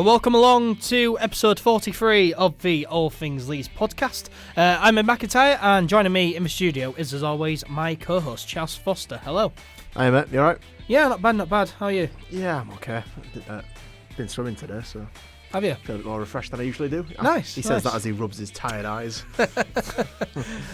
Well, welcome along to episode 43 of the All Things Leeds podcast. I'm NkGhTg, and joining me in the studio is, as always, my co-host, Charles Foster. Hello. Hi, mate. You alright? Yeah, not bad, not bad. How are you? Yeah, I'm okay. Been swimming today, so Have you? feel a bit more refreshed than I usually do. Nice. He says that as he rubs his tired eyes.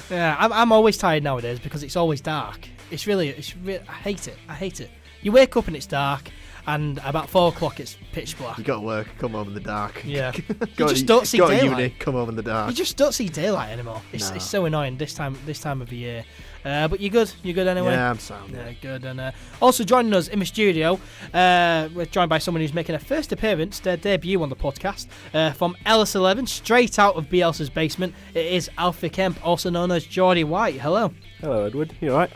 Yeah, I'm always tired nowadays because it's always dark. It's really, I hate it. You wake up and it's dark, and about 4 o'clock it's pitch black. You go to work, come home in the dark. Yeah. Go just don't see daylight. Go to uni, come home in the dark. You just don't see daylight anymore. It's so annoying this time of the year. But you're good. You're good anyway. Yeah, I'm sound. Yeah, good. And also joining us in the studio, we're joined by someone who's making a first appearance, their debut on the podcast, from Ellis 11, straight out of Bielsa's basement. It is Alfie Kemp, also known as Geordie White. Hello. Hello, Edward. You alright?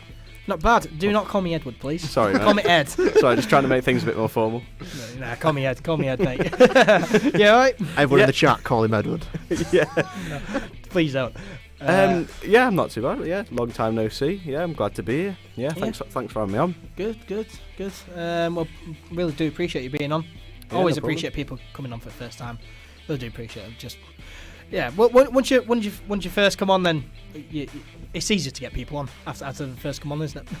Not bad. Do not call me Edward, please. Sorry, mate. Call me Ed. Sorry, just trying to make things a bit more formal. Nah, call me Ed. Call me Ed, mate. Yeah, alright? Everyone in the chat, call him Edward. Yeah. No, please don't. Yeah, I'm not too bad. Yeah, long time no see. Yeah, I'm glad to be here. Yeah, thanks for having me on. Good. Well, really do appreciate you being on. Yeah, Always no appreciate people coming on for the first time. Really do appreciate it. Just, yeah. Once you first come on, then it's easier to get people on after the first come on, isn't it?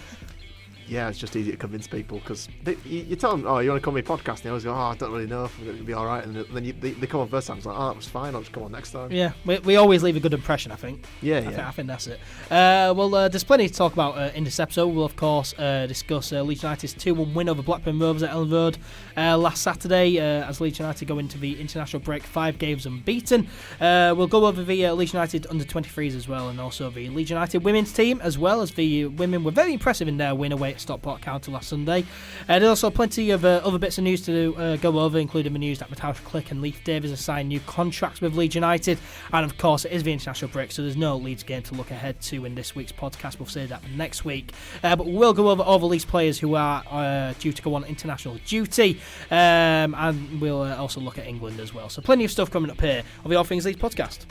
Yeah, it's just easy to convince people because you tell them, oh, you want to come on my podcast? And they always go, oh, I don't really know if it'll be all right. And then they come on first time. It's like, oh, that was fine. I'll just come on next time. Yeah, we always leave a good impression, I think. Yeah. I think that's it. Well, there's plenty to talk about in this episode. We'll, of course, discuss Leeds United's 2-1 win over Blackburn Rovers at Elland Road last Saturday as Leeds United go into the international break 5 games unbeaten. We'll go over the Leeds United under-23s as well, and also the Leeds United women's team, as well as the women were very impressive in their win away at Stockport County last Sunday. There's also plenty of other bits of news to go over, including the news that Mateusz Klich and Leif Davis have signed new contracts with Leeds United, and of course it is the international break, so there's no Leeds game to look ahead to in this week's podcast. We'll say that next week, but we'll go over all the Leeds players who are due to go on international duty, and we'll also look at England as well. So plenty of stuff coming up here on the All Things Leeds podcast.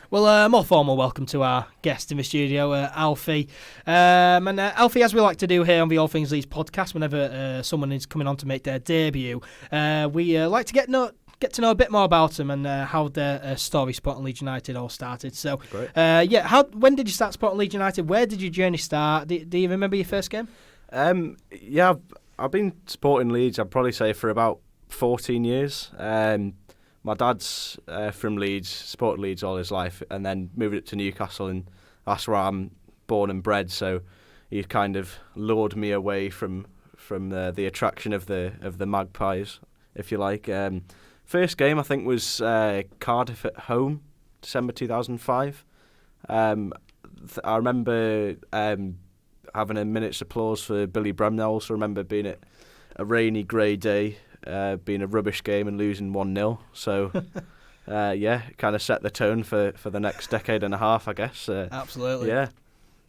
Well, more formal welcome to our guest in the studio, Alfie. And Alfie, as we like to do here on the All Things Leeds podcast, whenever someone is coming on to make their debut, we like to get to know a bit more about them and how their story supporting Leeds United all started. So, when did you start supporting Leeds United? Where did your journey start? Do you remember your first game? Yeah, I've been supporting Leeds, I'd probably say, for about 14 years. My dad's from Leeds, supported Leeds all his life, and then moved it to Newcastle, and that's where I'm born and bred. So he kind of lured me away from the attraction of the Magpies, if you like. First game I think was Cardiff at home, December 2005. I remember having a minute's applause for Billy Bremner. I also remember being at a rainy, grey day. Being a rubbish game and losing 1-0, so kind of set the tone for the next decade and a half, I guess. Absolutely.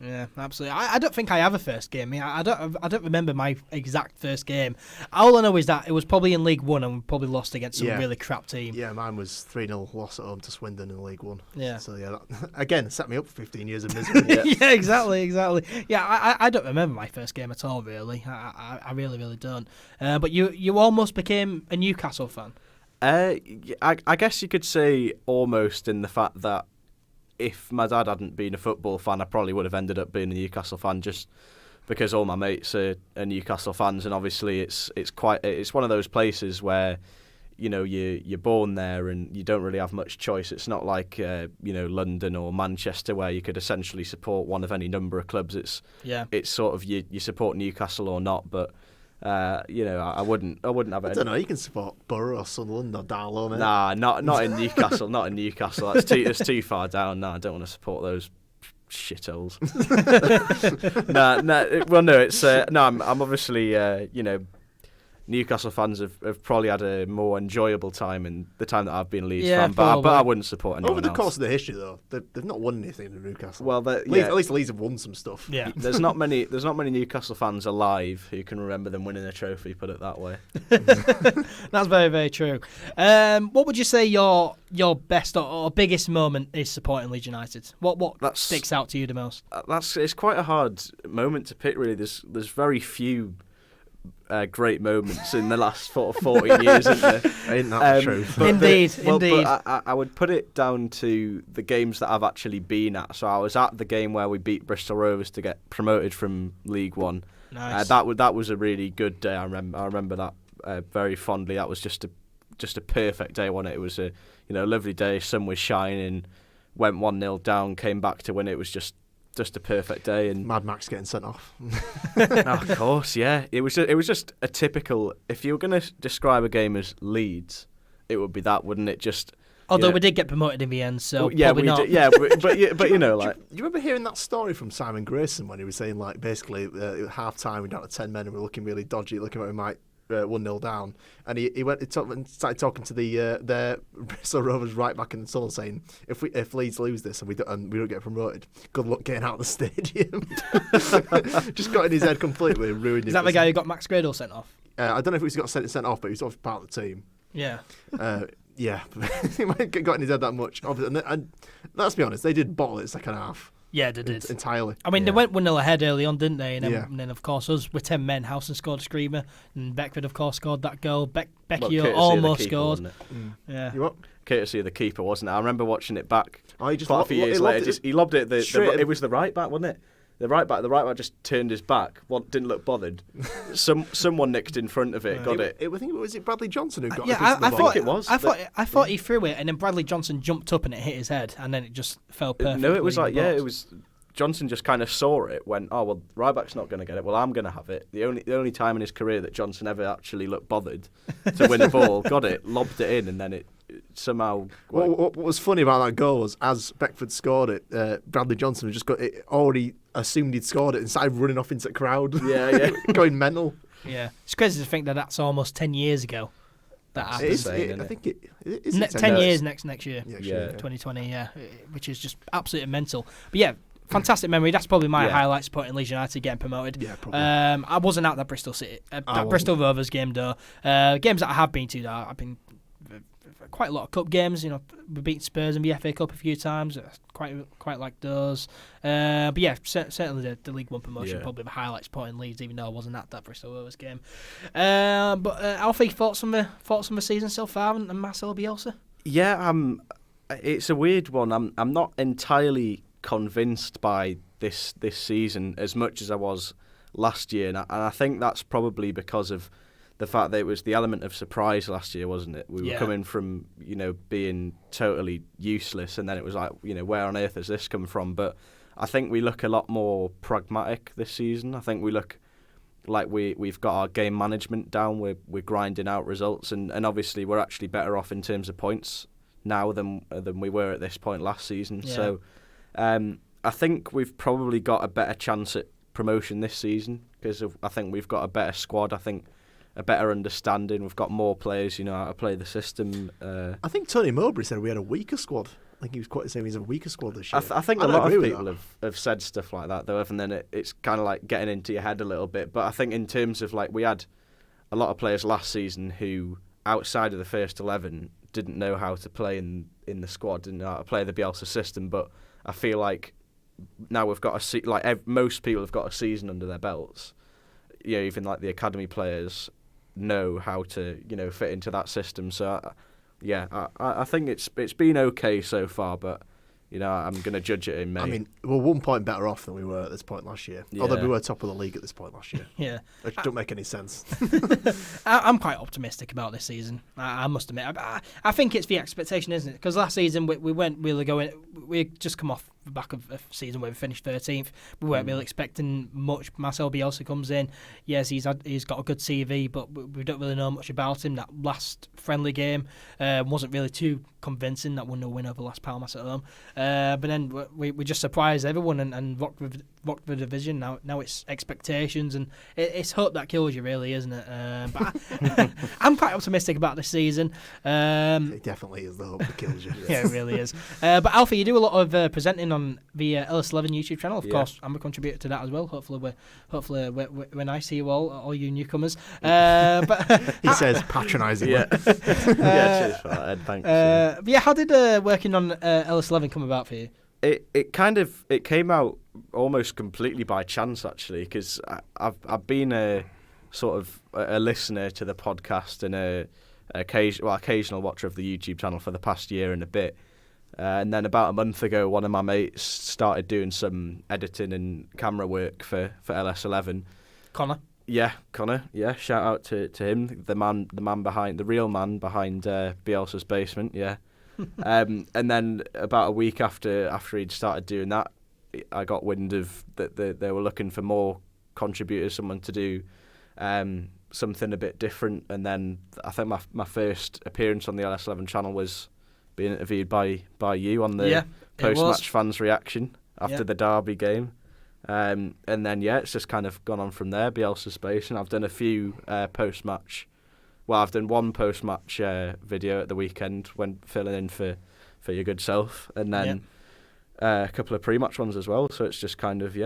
Yeah, absolutely. I don't think I have a first game. I don't remember my exact first game. All I know is that it was probably in League One and we probably lost against some really crap team. Yeah, mine was 3-0 loss at home to Swindon in League One. Yeah. So yeah, that, again, set me up for 15 years of misery. Yeah, exactly. Yeah, I don't remember my first game at all, really. I really don't. But you almost became a Newcastle fan. I guess you could say almost, in the fact that if my dad hadn't been a football fan, I probably would have ended up being a Newcastle fan, just because all my mates are Newcastle fans, and obviously it's one of those places where, you know, you're born there and you don't really have much choice. It's not like London or Manchester where you could essentially support one of any number of clubs. It's sort of you support Newcastle or not, but. I wouldn't have it. I don't know. You can support Borough or Sunderland or Darlow, mate. Nah, not in Newcastle. Not in Newcastle. It's too far down. Nah, I don't want to support those shitholes. Well, no. It's I'm obviously Newcastle fans have probably had a more enjoyable time in the time that I've been a Leeds fan, probably. but I wouldn't support anyone Over the else. course of the history, though, they've not won anything in Newcastle. Well, at least Leeds have won some stuff. Yeah. There's not many Newcastle fans alive who can remember them winning a trophy. Put it that way. That's very, very true. What would you say your best or biggest moment is supporting Leeds United? What sticks out to you the most? It's quite a hard moment to pick. Really, there's very few great moments in the last 14 years, isn't there? Ain't that the truth? Indeed. But I would put it down to the games that I've actually been at. So I was at the game where we beat Bristol Rovers to get promoted from League One. Nice. That was a really good day. I remember that very fondly. That was just a perfect day, wasn't it? It was a lovely day. Sun was shining. Went 1-0 down. Came back to win. It was just a perfect day. And Mad Max getting sent off. of course, yeah. It was just a typical. If you were going to describe a game as Leeds, it would be that, wouldn't it? Just. Although we did get promoted in the end, so yeah, probably we not. did, yeah, but you know, like. Do you remember hearing that story from Simon Grayson when he was saying, like, basically at half time we're down to 10 men and we're looking really dodgy, looking like we might 1-0 down, and he went and started talking to the Bristol Rovers right back in the tunnel, saying if Leeds lose this and we don't get promoted, good luck getting out of the stadium. Just got in his head completely and ruined it. Is that the guy who got Max Gradle sent off? I don't know if he's got sent off, but he's obviously part of the team. Yeah. Yeah, he might have got in his head that much. And let's be honest, they did bottle it second half. Yeah, they did. Entirely. I mean, they went 1-0 ahead early on, didn't they? And then of course, us with 10 men, Howson scored a screamer, and Beckford, of course, scored that goal. Becky almost scored. Yeah. You what? Courtesy of the keeper, wasn't it? I remember watching it back He just quite a few years later. He lobbed it. It was the right back, wasn't it? The right back just turned his back. Didn't look bothered. Someone nicked in front of it, got it. I think was it Bradley Johnson who got it? Yeah, I think it was. I thought he threw it, and then Bradley Johnson jumped up and it hit his head, and then it just fell perfectly. No, it was it was. Johnson just kind of saw it, went, oh, well, Ryback's not going to get it, well, I'm going to have it. The only time in his career that Johnson ever actually looked bothered to win a ball, got it, lobbed it in, and then it somehow... What was funny about that goal was, as Beckford scored it, Bradley Johnson had just already assumed he'd scored it and started running off into the crowd. Yeah. Going mental. Yeah. It's crazy to think that that's almost 10 years ago. That happened. I think it is 10 years next year. Yeah. 2020, yeah. Which is just absolutely mental. But yeah, fantastic memory. That's probably my highlight, supporting Leeds United getting promoted. Yeah, probably. I wasn't at that Bristol Rovers game though. Games that I have been to, though, I've been quite a lot of cup games. You know, we beat Spurs in the FA Cup a few times. Quite like those. But yeah, certainly the League One promotion probably the highlight, supporting Leeds, even though I wasn't at that Bristol Rovers game. But Alfie, thoughts on the season so far, and Marcelo Bielsa? Yeah, it's a weird one. I'm not entirely convinced by this season as much as I was last year, and I think that's probably because of the fact that it was the element of surprise last year, wasn't it? We were coming from being totally useless, and then it was like, where on earth has this come from? But I think we look a lot more pragmatic this season. I think we look like we've got our game management down. We're grinding out results, and obviously we're actually better off in terms of points now than we were at this point last season. Yeah. So I think we've probably got a better chance at promotion this season because I think we've got a better squad. I think a better understanding. We've got more players, how to play the system. I think Tony Mowbray said we had a weaker squad. I think he was quite saying he's a weaker squad this year. I think a lot of people have said stuff like that, though, and then it's kind of like getting into your head a little bit. But I think in terms of, like, we had a lot of players last season who, outside of the first 11, didn't know how to play in the squad, didn't know how to play the Bielsa system. But I feel like now we've got most people have got a season under their belts. Even like the academy players know how to fit into that system. So I think it's been okay so far, but I'm going to judge it in May. I mean, we're 1 point better off than we were at this point last year. Yeah. Although we were top of the league at this point last year. Yeah, which don't make any sense. I'm quite optimistic about this season. I must admit. I think it's the expectation, isn't it? Because last season we weren't really going. We just come off the back of a season where we finished 13th. We weren't really expecting much. Marcelo Bielsa comes in. Yes, he's got a good CV, but we don't really know much about him. That last friendly game wasn't really too convincing. That 1-0 win over Las Palmas at home. But then we just surprised everyone and rocked rocked the division. Now it's expectations, and it's hope that kills you, really, isn't it? But I'm quite optimistic about this season. It definitely is the hope that kills you. Yeah, it really is. But Alfie, you do a lot of presenting on the Ellis 11 YouTube channel. Of course, I'm a contributor to that as well. Hopefully, when I see you all you newcomers. But he says patronising. Yeah. Cheers for that, Ed. Thanks. How did working on Ellis 11 come about for you? It came out almost completely by chance, actually, because I've been a sort of a listener to the podcast and a occasional watcher of the YouTube channel for the past year and a bit. And then about a month ago, one of my mates started doing some editing and camera work for LS11. Connor. Yeah, Connor. Yeah, shout out to him, the real man behind Bielsa's basement. Yeah. And then about a week after he'd started doing that, I got wind of that they were looking for more contributors, someone to do something a bit different. And then I think my first appearance on the LS11 channel was being interviewed by you on the post-match fans reaction after the Derby game. And then it's just kind of gone on from there. Bielsa's space, and I've done a few post-match. Well, I've done one post-match video at the weekend when filling in for your good self, and then a couple of pre-match ones as well. So it's just kind of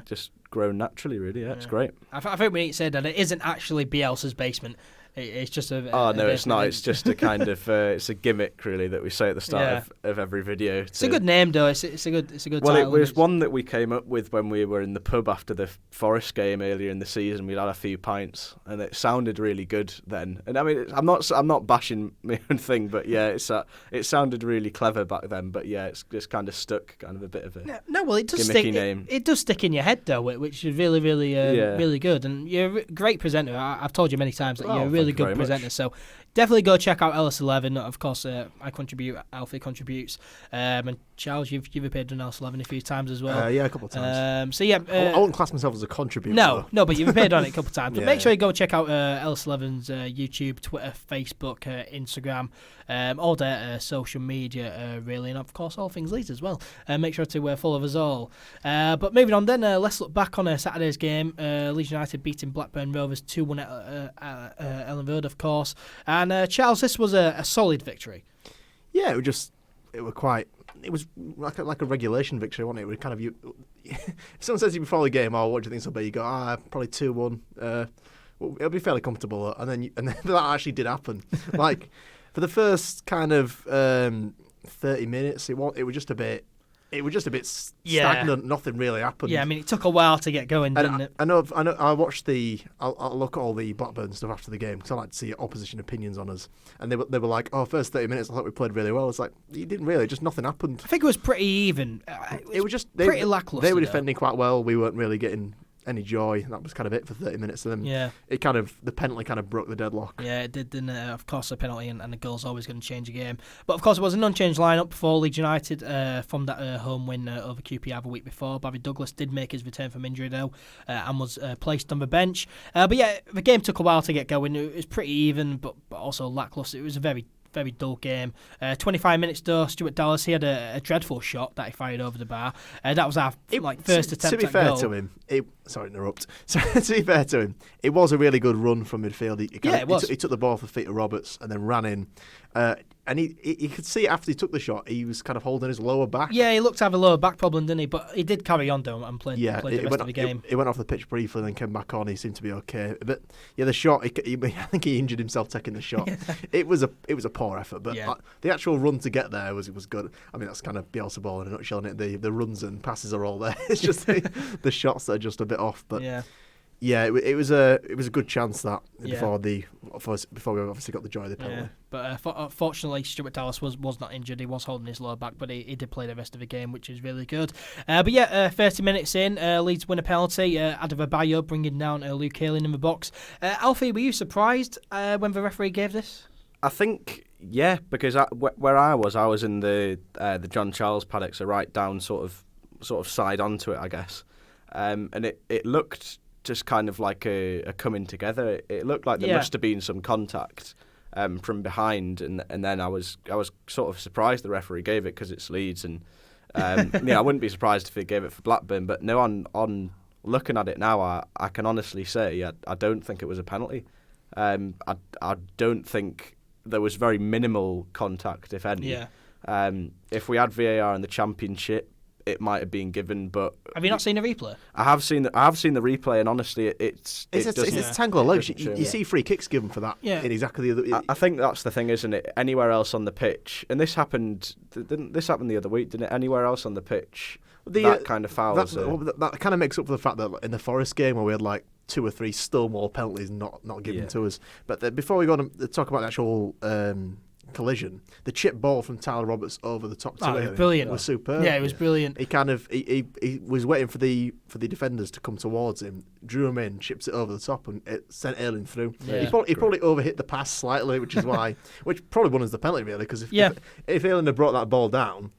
just grown naturally, really. Yeah, it's great. I think we need to say that it isn't actually Bielsa's basement. It's just a. Oh no, it's not. It's just a kind of. It's a gimmick, really, that we say at the start of every video. It's a good name, though. It's a good. Well, title, it was one that we came up with when we were in the pub after the Forest game earlier in the season. We'd had a few pints, and it sounded really good then. And I mean, I'm not bashing my own thing, but it sounded really clever back then. But it's just kind of stuck, kind of a bit of a it does gimmicky stick. name. It does stick in your head, though, which is really, really, really good. And you're a great presenter. I've told you many times that you're a really good presenter. Much. So definitely go check out LS11. Of course, I contribute. Alfie contributes. And Charles, you've appeared on LS11 a few times as well. A couple of times. I wouldn't class myself as a contributor. No, but you've appeared on it a couple of times. But make sure you go check out LS11's YouTube, Twitter, Facebook, Instagram, all their social media, really, and of course all things Leeds as well. Make sure to follow us all. But moving on then, let's look back on Saturday's game. Leeds United beating Blackburn Rovers 2-1 at Elland Road, of course. And Charles, this was a solid victory. Yeah, it was like a regulation victory, wasn't it? It was kind of if someone says to you before the game, what do you think it'll be? You go, probably 2-1. Well, it'll be fairly comfortable, and then that actually did happen. Like for the first kind of 30 minutes, it was just a bit. It was just a bit stagnant. Nothing really happened. Yeah, I mean, it took a while to get going, didn't it? I know. I watched I'll look at all the Blackburn stuff after the game because I like to see opposition opinions on us. And they were like, first 30 minutes, I thought we played really well. It's like, you didn't really. Just nothing happened. I think it was pretty even. It was just pretty lackluster. They were defending quite well. We weren't really getting any joy. That was kind of it for 30 minutes. And then the penalty kind of broke the deadlock. Yeah, it did, didn't it? Of course, a penalty and the goal's always going to change a game. But of course, it was an unchanged lineup for Leeds United from that home win over QPR the week before. Barry Douglas did make his return from injury though, and was placed on the bench. But the game took a while to get going. It was pretty even, but also lackluster. It was a very dull game. 25 minutes though, Stuart Dallas, he had a dreadful shot that he fired over the bar. That was our first attempt at goal. To be fair to him, sorry to interrupt. To be fair to him, it was a really good run from midfield. It was. He took the ball off the feet of Roberts and then ran in. And he could see after he took the shot, he was kind of holding his lower back. Yeah, he looked to have a lower back problem, didn't he? But he did carry on though and played the rest of the game. He went off the pitch briefly and then came back on. He seemed to be okay. But the shot, I think he injured himself taking the shot. It was a poor effort, but the actual run to get there was good. I mean, that's kind of Bielsa ball in a nutshell, isn't it? The runs and passes are all there. It's just the shots that are just a bit off. But yeah, it was a good chance that before we obviously got the joy of the penalty. But fortunately, Stuart Dallas was not injured. He was holding his lower back, but he did play the rest of the game, which is really good. 30 minutes in, Leeds win a penalty. Adebayo bringing down Luke Ayling in the box. Alfie, were you surprised when the referee gave this? I think, because where I was in the John Charles paddock, so right down sort of side onto it, I guess. And it looked just kind of like a coming together. It looked like there must have been some contact from behind, and then I was sort of surprised the referee gave it because it's Leeds, and Yeah, I wouldn't be surprised if he gave it for Blackburn. But no, on looking at it now, I can honestly say I don't think it was a penalty. I don't think there was very minimal contact, if any. Yeah. If we had VAR in the Championship, it might have been given. But have you not seen the replay? I have seen the replay, and honestly, it's a tangle of legs. You see free kicks given for that. Yeah. In exactly the other. I think that's the thing, isn't it? Anywhere else on the pitch, and this happened. Didn't this happen the other week? Didn't it? Anywhere else on the pitch, that kind of foul. That kind of makes up for the fact that in the Forest game where we had like 2 or 3 Stonewall penalties not given to us. But before we go on to talk about the actual collision, the chip ball from Tyler Roberts over the top to brilliant. Was superb. Yeah, it was brilliant. He kind of he was waiting for the defenders to come towards him, drew him in, chips it over the top, and it sent Elland through. Yeah. He probably overhit the pass slightly, which is why, which probably won us the penalty really, because if Elland had brought that ball down,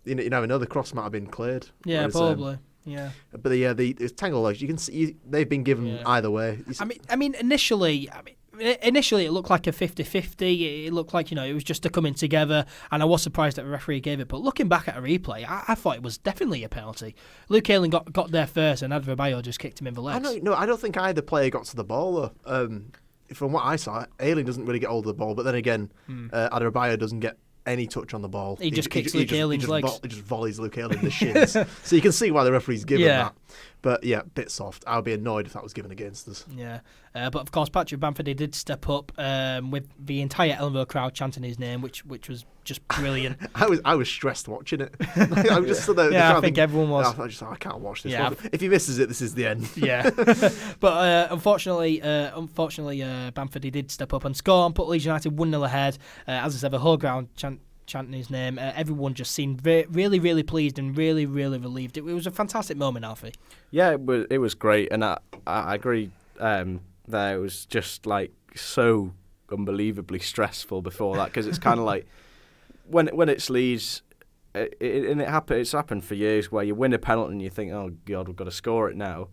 you know, another cross might have been cleared. Yeah, whereas, probably. Yeah. But the tangle legs, you can see they've been given either way. I mean, initially it looked like a 50-50. It looked like, you know, it was just a coming together, and I was surprised that the referee gave it. But looking back at a replay, I thought it was definitely a penalty. Luke Ayling got there first, and Adebayo just kicked him in the legs. I don't think either player got to the ball though. From what I saw, Ayling doesn't really get hold of the ball, but then again, Adebayo doesn't get any touch on the ball. He just kicks Luke Ayling's legs. He just volleys Luke Ayling in the shins. So you can see why the referee's given that. But yeah, bit soft. I would be annoyed if that was given against us. Yeah. But of course, Patrick Bamford, he did step up with the entire Elland crowd chanting his name, which was just brilliant. I was stressed watching it. I was just stood there. I think everyone was. I can't watch this. Yeah. If he misses it, this is the end. Yeah. But unfortunately, Bamford, he did step up and score and put Leeds United 1-0 ahead. As I said, the whole ground chanting his name. Everyone just seemed really, really pleased and really, really relieved. It was a fantastic moment, Alfie. Yeah, it was great, and I agree. There it was just like so unbelievably stressful before that, because it's kind of like when it's Leeds, it's happened for years where you win a penalty and you think, oh God, we've got to score it now.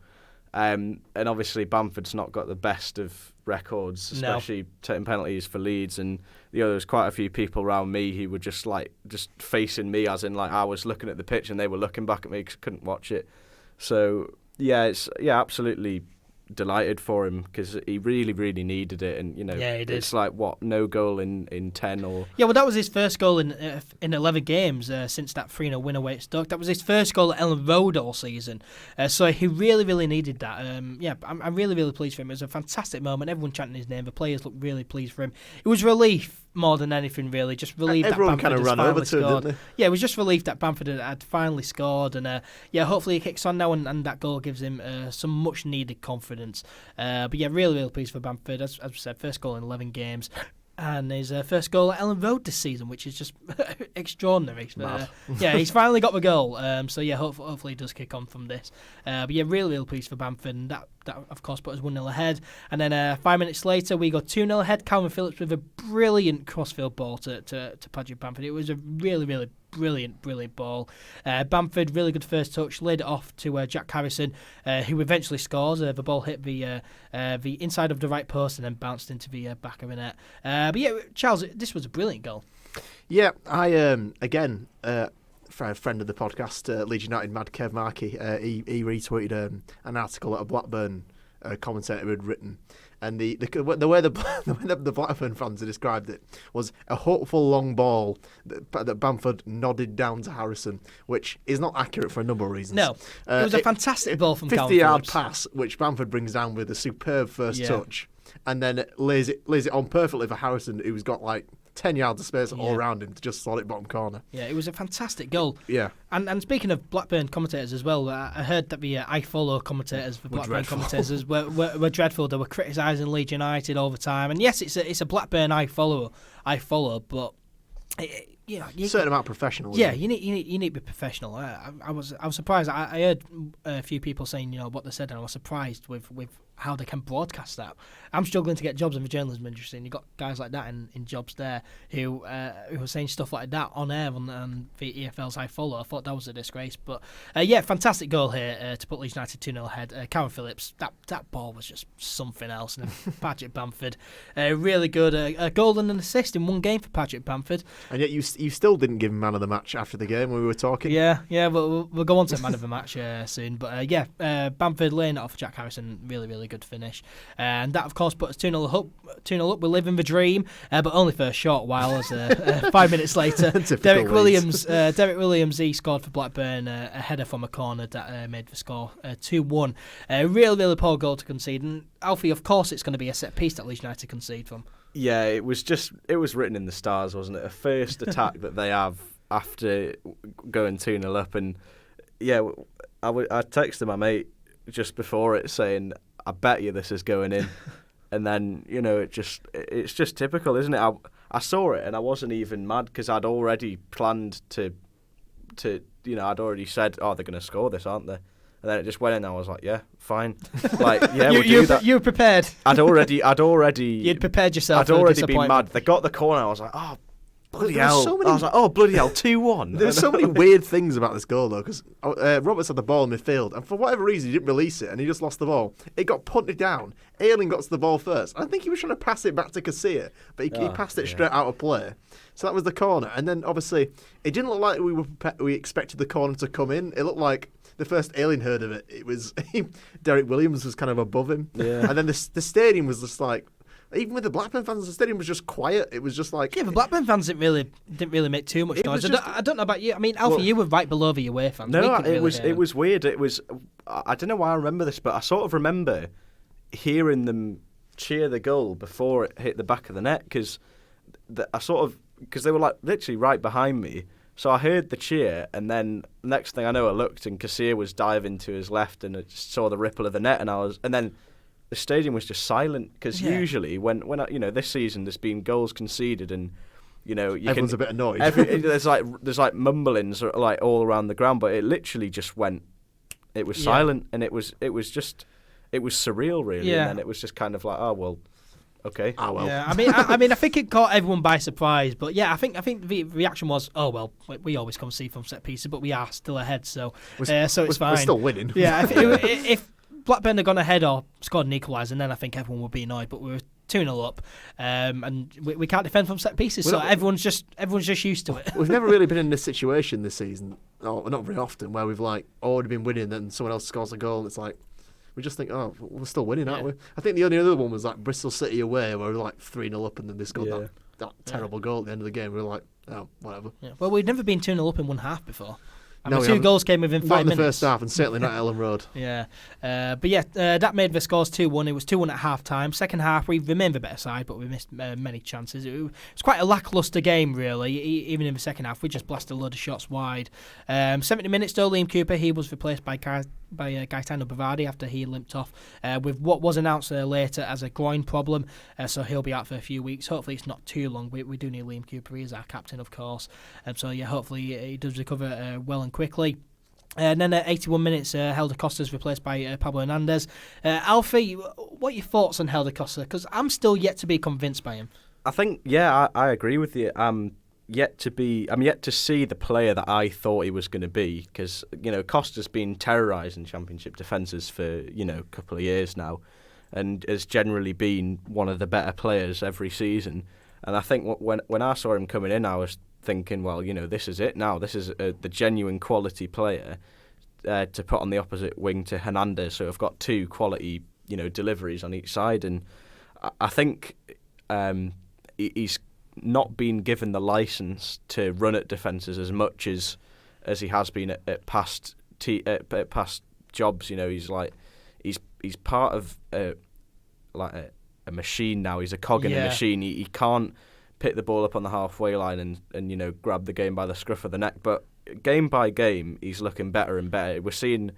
And obviously Bamford's not got the best of records, especially taking penalties for Leeds. And there was quite a few people around me who were just facing me, as in like I was looking at the pitch and they were looking back at me because I couldn't watch it. So absolutely delighted for him, because he really, really needed it. And you know, it's like no goal in 10 or that was his first goal in 11 games since that 3-0 win away at Stoke. That was his first goal at Elland Road all season, so he really, really needed that. I'm really, really pleased for him. It was a fantastic moment. Everyone chanting his name. The players looked really pleased for him. It was relief more than anything, really. Just relieved everyone that Bamford kind of ran over to him, scored. didn't they? Yeah, it was just relief that Bamford had finally scored, and hopefully he kicks on now, and that goal gives him some much needed confidence. But yeah, really, really pleased for Bamford. As we said, first goal in 11 games. And his first goal at Elland Road this season, which is just extraordinary. He's finally got the goal. Hopefully he does kick on from this. But yeah, really, really pleased for Bamford. And that of course, put us 1-0 ahead. And then 5 minutes later, we got 2-0 ahead. Calvin Phillips with a brilliant crossfield ball to Patrick Bamford. It was a really, really brilliant ball. Bamford, really good first touch, laid it off to Jack Harrison, who eventually scores. The ball hit the inside of the right post and then bounced into the back of the net. But yeah, Charles, this was a brilliant goal. Yeah, I again, friend of the podcast, Leeds United Mad Kev Markey, he retweeted an article that a Blackburn commentator had written. And the way the Blackburn fans had described it was a hopeful long ball that Bamford nodded down to Harrison, which is not accurate for a number of reasons. No, it was a fantastic ball from Calvin 50-yard Phillips. pass, which Bamford brings down with a superb first touch, and then lays it on perfectly for Harrison, who's got like 10 yards of space all around him to just slot it bottom corner. Yeah, it was a fantastic goal. Yeah. And speaking of Blackburn commentators as well, I heard that the iFollow commentators, the Blackburn commentators, were dreadful. They were criticising Leeds United all the time. And yes, it's a Blackburn I follow, but a certain amount of professionalism. Yeah, you need to be professional. I was surprised. I heard a few people saying what they said, and I was surprised with how they can broadcast that. I'm struggling to get jobs in the journalism industry, and you've got guys like that in jobs there who are saying stuff like that on air on the EFL's iFollow. I thought that was a disgrace. But fantastic goal here to put Leeds United 2-0 ahead. Calvin Phillips, that ball was just something else. And Patrick Bamford, really good. A goal and an assist in one game for Patrick Bamford. And yet you you still didn't give him man of the match after the game when we were talking. Yeah, we'll go on to man of the match soon. But Bamford laying it off Jack Harrison, really, really good finish. And that, of course, put us 2-0 up. 2-0 up. We're living the dream, but only for a short while. As 5 minutes later, Derek Williams, he scored for Blackburn, a header from a corner that made the score 2-1. Really, really poor goal to concede. And Alfie, of course, it's going to be a set piece that Leeds United concede from. Yeah, it was written in the stars, wasn't it? A first attack that they have after going 2-0 up, and I texted my mate just before it saying, "I bet you this is going in," and then it's just typical, isn't it? I saw it and I wasn't even mad because I'd already planned to I'd already said, "Oh, they're going to score this, aren't they?" And then it just went in. And I was like, "Yeah, fine." We'll do that. You were prepared. I'd already. You'd prepared yourself. I'd already been mad. They got the corner. I was like, "Oh, bloody hell!" I was like, "Oh, bloody hell, 2-1." There's so many weird things about this goal though, because Roberts had the ball in midfield, and for whatever reason he didn't release it, and he just lost the ball. It got punted down. Elland got to the ball first. I think he was trying to pass it back to Casilla, but he passed it straight out of play. So that was the corner, and then obviously it didn't look like we expected the corner to come in. It looked like the first Elland heard of it, it was Derek Williams was kind of above him. Yeah. And then the stadium was just like, even with the Blackburn fans, the stadium was just quiet. It was just like... Yeah, the Blackburn fans didn't really make too much noise. I don't know about you. I mean, Alfie, you were right below the away fans. No, it was weird. It was... I don't know why I remember this, but I sort of remember hearing them cheer the goal before it hit the back of the net, because they were like literally right behind me. So I heard the cheer, and then next thing I know, I looked, and Casilla was diving to his left, and I just saw the ripple of the net, and then the stadium was just silent, because usually when this season there's been goals conceded, and everyone's a bit annoyed. There's like mumblings like all around the ground, but it literally just went. It was silent, and it was surreal, really. Yeah. And then it was just kind of like, oh well. Okay. Oh well. Yeah, I mean, I think it caught everyone by surprise. But yeah, I think the reaction was, oh well, we always concede from set pieces, but we are still ahead, so it's fine. We're still winning. Yeah, if Blackburn had gone ahead or scored an equaliser, then I think everyone would be annoyed. But we were 2-0 up, and we can't defend from set pieces, so everyone's just used to it. We've never really been in this situation this season, not very often, where we've like already been winning, then someone else scores a goal, and it's like. We just think, oh, we're still winning, aren't we? I think the only other one was like Bristol City away, where we were like 3-0 up, and then they scored that terrible goal at the end of the game. We were like, oh, whatever. Yeah. Well, we'd never been 2-0 up in one half before. And the two goals came within 5 minutes. Not in the first half, and certainly not Elland Road. Yeah. That made the scores 2-1. It was 2-1 at half-time. Second half, we remained the better side, but we missed many chances. It was quite a lacklustre game, really. Even in the second half, we just blasted a load of shots wide. 70 minutes, though, Liam Cooper, he was replaced by Gaetano Bavardi after he limped off with what was announced later as a groin problem, so he'll be out for a few weeks. Hopefully it's not too long. We do need Liam Cooper. He is our captain, of course, hopefully he does recover well and quickly. And then at 81 minutes, Helder Costa's replaced by Pablo Hernandez. Alfie, what are your thoughts on Helder Costa? Because I'm still yet to be convinced by him. I think, I agree with you. I'm yet to see the player that I thought he was going to be, because Costa's been terrorising Championship defences for a couple of years now, and has generally been one of the better players every season. And I think when I saw him coming in, I was thinking, well, this is it now. This is the genuine quality player to put on the opposite wing to Hernandez. So I've got two quality deliveries on each side, and I think he's not been given the license to run at defences as much as he has been at past jobs. He's part of a machine now. He's a cog in a machine. He can't pick the ball up on the halfway line and grab the game by the scruff of the neck. But game by game, he's looking better and better. We're seeing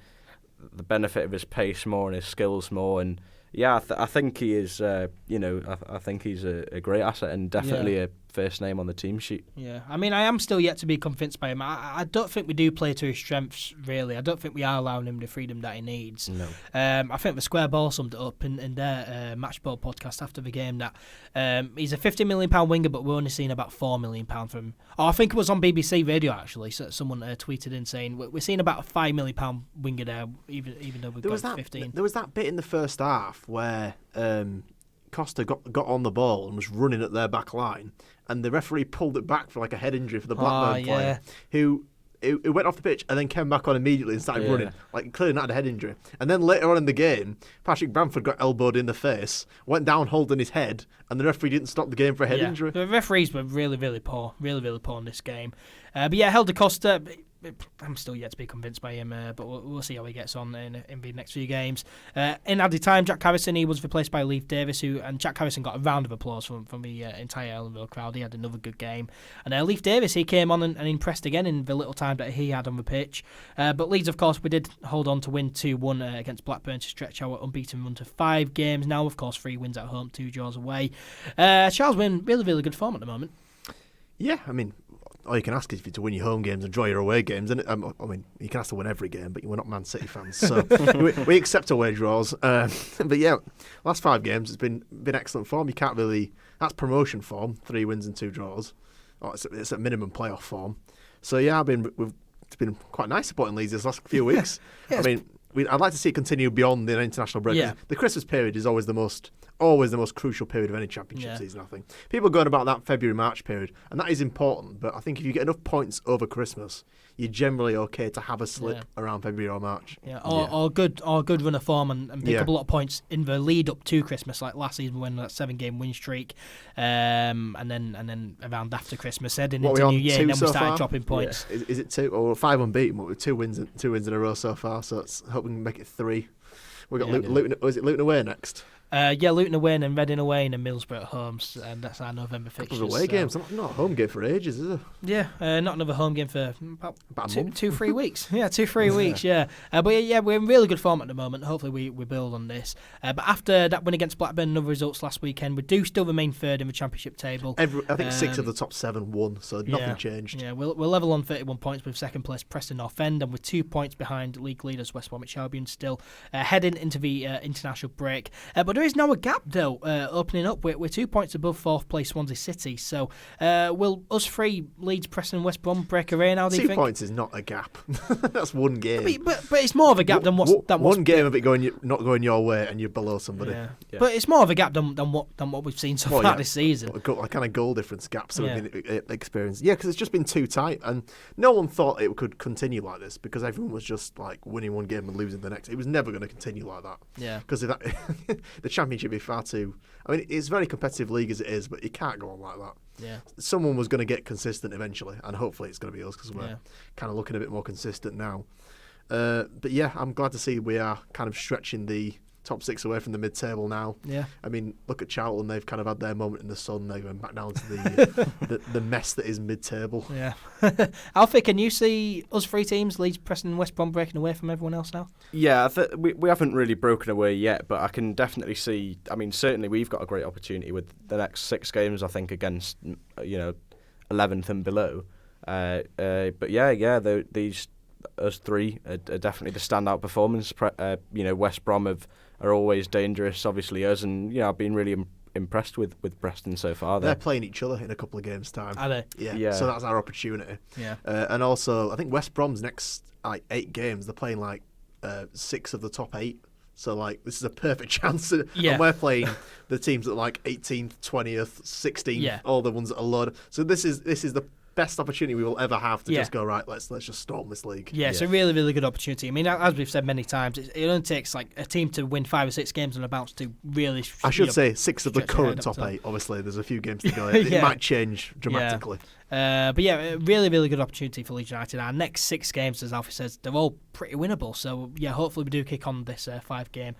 the benefit of his pace more and his skills more. And I think he is. I think he's a great asset and definitely a first name on the team sheet. Yeah, I mean, I am still yet to be convinced by him. I don't think we do play to his strengths, really. I don't think we are allowing him the freedom that he needs. No. I think the Square Ball summed it up in their Match Ball podcast after the game that he's a £50 million winger, but we're only seeing about £4 million from him. Oh, I think it was on BBC Radio, actually. So someone tweeted in saying we're seeing about a £5 million winger there, even though we've got 15. There was that bit in the first half where Costa got on the ball and was running at their back line, and the referee pulled it back for like a head injury for the Blackburn player who went off the pitch and then came back on immediately and started running. Like, clearly not had a head injury. And then later on in the game, Patrick Bamford got elbowed in the face, went down holding his head, and the referee didn't stop the game for a head injury. The referees were really, really poor. Really, really poor in this game. But yeah, Helder Costa, I'm still yet to be convinced by him, but we'll see how he gets on in the next few games. In added time, Jack Harrison, he was replaced by Leif Davis, and Jack Harrison got a round of applause from the entire Ellandville crowd. He had another good game. And Leif Davis, he came on and impressed again in the little time that he had on the pitch. But Leeds, of course, we did hold on to win 2-1 against Blackburn to stretch our unbeaten run to 5 games now. Of course, 3 wins at home, 2 draws away. Charles, we're in really, really good form at the moment. Yeah, I mean, all you can ask is to win your home games and draw your away games. And I mean, you can ask to win every game, but we're not Man City fans, so we accept away draws. But yeah, last 5 games it's been excellent form. You can't really. That's promotion form. 3 wins and 2 draws. It's a minimum playoff form. So yeah, it's been quite nice supporting Leeds this last few weeks. I mean, I'd like to see it continue beyond the international break. Yeah. The Christmas period is always the most crucial period of any championship season, I think. People are going about that February-March period, and that is important, but I think if you get enough points over Christmas, you're generally okay to have a slip around February or March. Or good run of form and pick up a lot of points in the lead up to Christmas, like last season when that 7-game win streak, and then around after Christmas, heading into New Year, and then we started dropping points. Yeah. Is it 2 or 5 unbeaten? With 2 wins in a row so far, so let's hope we can make it 3. We've got Luton. Is it Luton away next? Luton away and then Reading away and then Middlesbrough at home, and that's our November fixtures. Away games, not a home game for ages, is it? Yeah, not another home game for about 2-3 weeks. Yeah, 2-3 weeks. Yeah, but we're in really good form at the moment. Hopefully we build on this. But after that win against Blackburn and other results last weekend, we do still remain third in the Championship table. I think 6 of the top 7 won, so nothing changed. Yeah, we're level on 31 points with second place Preston North End, and with 2 points behind league leaders West Bromwich Albion, still heading into the international break. But there is now a gap though opening up. We're 2 points above 4th place Swansea City. So will us 3, Leeds, Preston, West Brom, break away now? Do you think? 2 points is not a gap. That's 1 game. I mean, but it's more of a gap than what's one game of it not going your way and you're below somebody. Yeah. But it's more of a gap than what we've seen so far this season. A kind of goal difference gaps that we've been experiencing. Yeah, because it's just been too tight, and no one thought it could continue like this because everyone was just like winning 1 game and losing the next. It was never going to continue like that. Yeah. Because the Championship is far too. I mean, it's a very competitive league as it is, but it can't go on like that. Yeah. Someone was going to get consistent eventually, and hopefully it's going to be us because we're kind of looking a bit more consistent now. But yeah, I'm glad to see we are kind of stretching the top 6 away from the mid-table now. Yeah. I mean, look at Charlton. They've kind of had their moment in the sun. They're going back down to the mess that is mid-table. Yeah. Alfie, can you see us 3 teams, Leeds, Preston and West Brom, breaking away from everyone else now? Yeah, we haven't really broken away yet, but I can definitely see, I mean, certainly we've got a great opportunity with the next 6 games, I think, against, 11th and below. But these us 3 are definitely the standout performance. West Brom are always dangerous, obviously us, and I've been really impressed with Preston so far. They're playing each other in a couple of games' time. Are they? Yeah. So that's our opportunity. Yeah. And also, I think West Brom's next 8 games, they're playing 6 of the top 8. So this is a perfect chance. And we're playing the teams that 18th, 20th, 16th, all the ones that are low. So this is the best opportunity we will ever have to just go right. Let's just storm this league. Yeah, it's a really, really good opportunity. I mean, as we've said many times, it only takes a team to win 5 or 6 games on a bounce to really. I should say 6 of the current top 8. Obviously, there's a few games to go. It might change dramatically. But really, really good opportunity for Leeds United. Our next 6 games, as Alfie says, they're all pretty winnable. So hopefully we do kick on this 5-game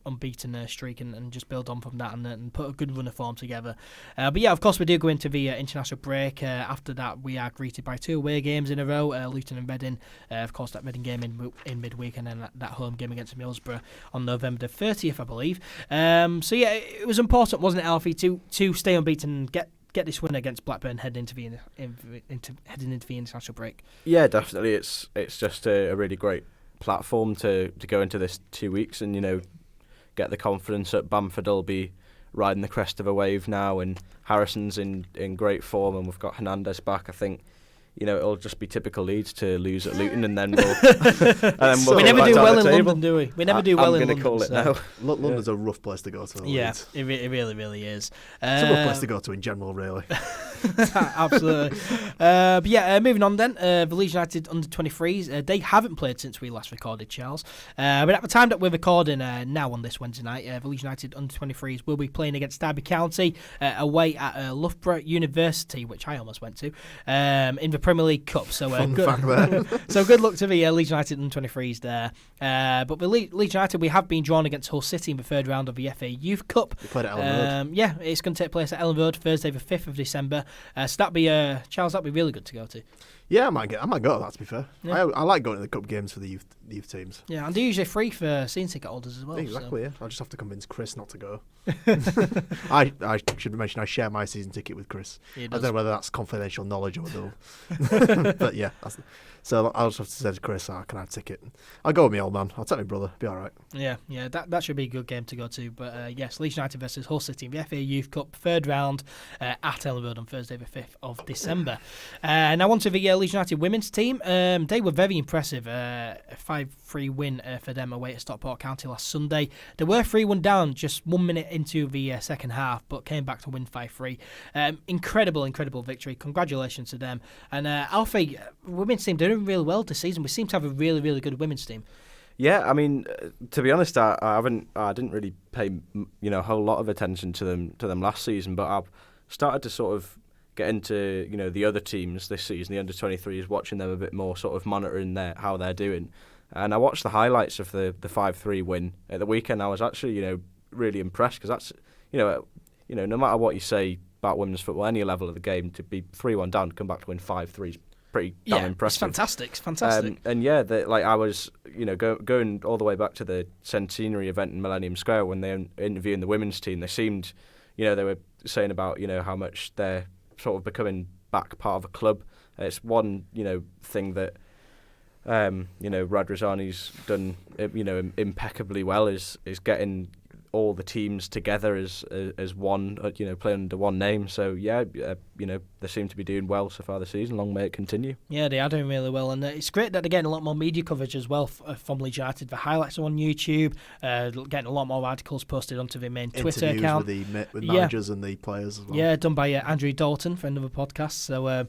unbeaten streak and just build on from that and put a good run of form together. But of course we do go into the international break. After that, we are greeted by 2 away games in a row, Luton and Reading. Of course, that Reading game in midweek, and then that home game against Middlesbrough on November the 30th, I believe. It was important, wasn't it, Alfie, to stay unbeaten and get this win against Blackburn heading into the international break. Yeah, definitely. It's just a really great platform to go into this 2 weeks and get the confidence that Bamford will be riding the crest of a wave now, and Harrison's in great form, and we've got Hernandez back. I think it'll just be typical Leeds to lose at Luton, and then we'll we never do well in London, do we? We never do well in London. I'm going to call it now. London's a rough place to go to. Yeah, Leeds. it really, really is. It's a rough place to go to in general, really. Absolutely. Moving on then. The Leeds United under-23s, they haven't played since we last recorded, Charles. But at the time that we're recording now on this Wednesday night, the Leeds United under-23s will be playing against Derby County away at Loughborough University, which I almost went to, in the Premier League Cup. So so good luck to the Leeds United under-23s there. But the Leeds United, we have been drawn against Hull City in the third round of the FA Youth Cup. We played at Elland Road. Yeah, it's going to take place at Elland Road Thursday the 5th of December. So that'd be Charles, that'd be really good to go to. Yeah, I might go to that, to be fair. Yeah. I like going to the cup games for the youth teams. Yeah, and they're usually free for season ticket holders as well. Exactly, yeah. I'll just have to convince Chris not to go. I should mention I share my season ticket with Chris. I don't know whether that's confidential knowledge or no. But yeah, so I'll just have to say to Chris, can I have a ticket? I'll go with my old man. I'll take my brother. Be all right. Yeah, that should be a good game to go to. But yes, Leeds United versus Hull City in the FA Youth Cup, third round at Elland Road on Thursday the 5th of December. Now on to the Leeds United women's team. They were very impressive. A 5-3 win for them away at Stockport County last Sunday. They were 3-1 down just 1 minute into the second half, but came back to win 5-3. Incredible victory. Congratulations to them. And Alfie, women's team doing really well this season. We seem to have a really, really good women's team. Yeah, I mean, to be honest, I didn't really pay a whole lot of attention to them last season, but I've started to sort of get into the other teams this season, the under-23s, watching them a bit more, sort of monitoring how they're doing. And I watched the highlights of the 5-3 win at the weekend. I was actually really impressed, because that's no matter what you say about women's football, any level of the game, to be 3-1 down, come back to win 5-3 is pretty damn impressive. It's fantastic. I was going all the way back to the centenary event in Millennium Square when they were interviewing the women's team. They seemed, they were saying about how much they're sort of becoming back part of a club. It's one thing that Radrazani's done impeccably well is getting all the teams together as one, playing under one name. So they seem to be doing well so far this season. Long may it continue. Yeah, they are doing really well, and it's great that they're getting a lot more media coverage as well from Leeds United. The highlights are on YouTube, getting a lot more articles posted onto their main Twitter account. With the managers and the players as well. Yeah, done by Andrew Dalton for another podcast. So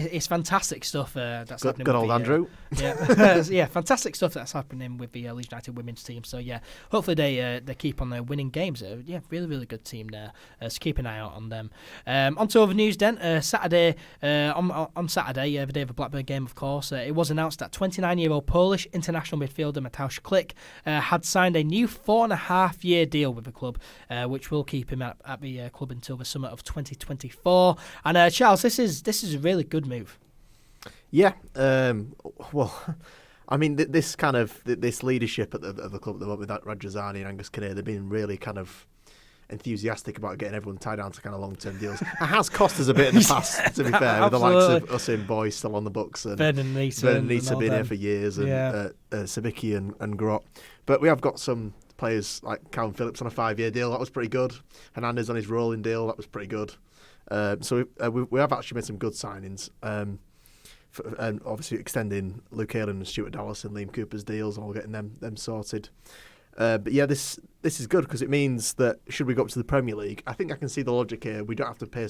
it's fantastic stuff that's happening. Good old Andrew. Yeah, fantastic stuff that's happening with the Leeds United women's team. So yeah, hopefully they keep on winning games. Really, really good team there. So keep an eye out on them. On to other news then. Saturday, on Saturday, the day of the Blackburn game, of course, it was announced that 29-year-old Polish international midfielder Mateusz Klich had signed a new 4.5-year deal with the club, which will keep him at the club until the summer of 2024. And Charles, this is a really good move. Yeah. Well. I mean, this kind of this leadership at the club at the moment with that Radrazani and Angus Kinnear, they've been really kind of enthusiastic about getting everyone tied down to kind of long-term deals. It has cost us a bit in the past, to be fair, with the likes of Usain Boy still on the books and Benita been here for years, and Sabicki and Grot. But we have got some players like Calvin Phillips on a 5-year deal. That was pretty good. Hernandez on his rolling deal. That was pretty good. So we have actually made some good signings. And obviously extending Luke Ayling and Stuart Dallas and Liam Cooper's deals, and all getting them sorted. But yeah, this is good, because it means that should we go up to the Premier League, I think I can see the logic here. We don't have to pay,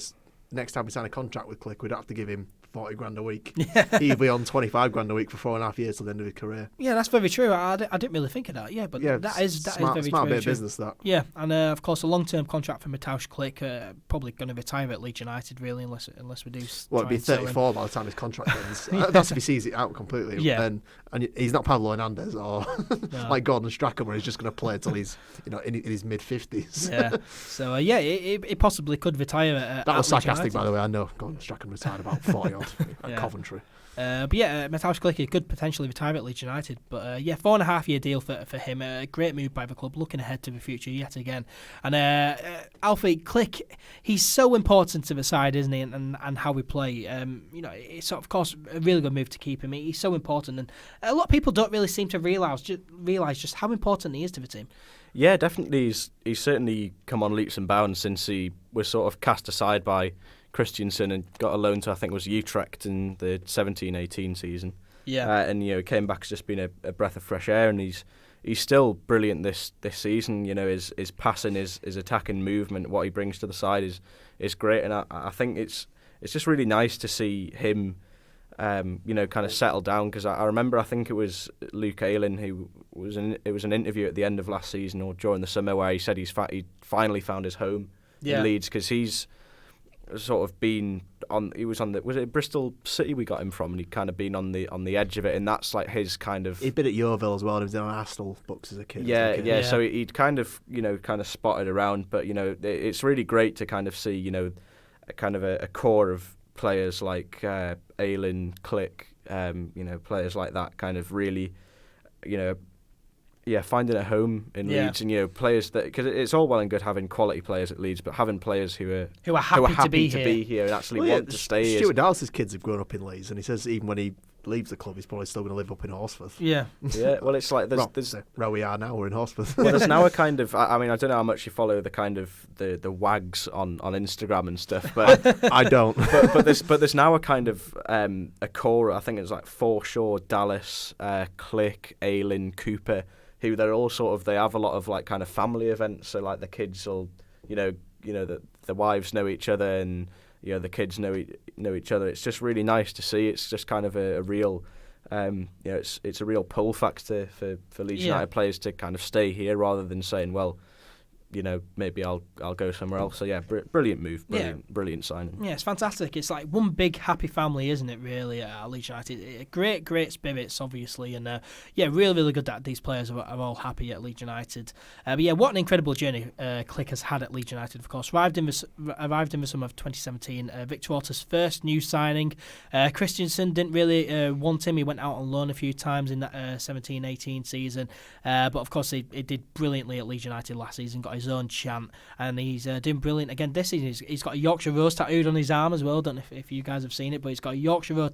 next time we sign a contract with Klich, we don't have to give him 40 grand a week. He'll be on 25 grand a week for 4.5 years till the end of his career. Yeah, that's very true. I didn't really think of that. Yeah, but that is very true. Smart bit of business, that. Yeah, and of course a long-term contract for Mateusz Klich, probably going to retire at Leeds United really, unless we do. Well, it'd be 34 by the time his contract ends. That's if he sees it out completely. Yeah, and he's not Pablo Hernandez or like Gordon Strachan, where he's just going to play until he's in his mid-50s. Yeah. So it possibly could retire. That was sarcastic, by the way. I know Gordon Strachan retired about 40 odd at Coventry. Mateusz Klich could potentially retire at Leeds United, but 4.5-year deal for him. A great move by the club, looking ahead to the future yet again. And Alfie Klich, he's so important to the side, isn't he? And how we play. It's of course a really good move to keep him. He's so important, and a lot of people don't really seem to realise just how important he is to the team. Yeah, definitely. He's certainly come on leaps and bounds since he was sort of cast aside by Christensen and got a loan to, I think it was Utrecht in the 17-18 season. Yeah. And came back as just being a breath of fresh air, and he's still brilliant this season. His passing, his attacking movement, what he brings to the side is great, and I think it's just really nice to see him kind of settle down, because I remember, I think it was Luke Ayling who it was an interview at the end of last season or during the summer where he said he finally found his home in Leeds, because he's sort of been was it Bristol City we got him from, and he'd kind of been on the edge of it, and that's like his kind of. He'd been at Yeovil as well, and he was on Arsenal books as a kid. Yeah. So he'd kind of spotted around, but it's really great to kind of see a core of players like Ayling, Klich, players like that kind of really, finding a home in Leeds, and players that, because it's all well and good having quality players at Leeds, but having players who are happy to be here and actually want to stay. Stuart Dallas's kids have grown up in Leeds, and he says even when he leaves the club, he's probably still going to live up in Horsforth. Yeah. Well, it's like there's where we are now. We're in Horsforth. Well, there's now a kind of. I mean, I don't know how much you follow the kind of the wags on Instagram and stuff, but I don't. But there's now a kind of a core. I think it's like Forshaw, Dallas, Klich, Ayling, Cooper, who they're all sort of. They have a lot of like kind of family events. So like the kids will, the wives know each other, and the kids know each other. It's just really nice to see. It's just kind of a real, it's a real pull factor for Leeds United players to kind of stay here rather than saying, well, maybe I'll go somewhere else. So yeah, brilliant move, brilliant signing. Yeah, it's fantastic. It's like one big happy family, isn't it? Really, at Leeds United, great spirits, obviously, and really good that these players are all happy at Leeds United. But yeah, what an incredible journey Klich has had at Leeds United. Of course, arrived in the summer of 2017. Victor Orta's first new signing. Christensen didn't really want him. He went out on loan a few times in that 17-18 season, but of course he did brilliantly at Leeds United last season. Got his own chant, and he's doing brilliant again this season. He's got a Yorkshire Rose tattooed on his arm as well. Don't know if you guys have seen it, but he's got a Yorkshire Rose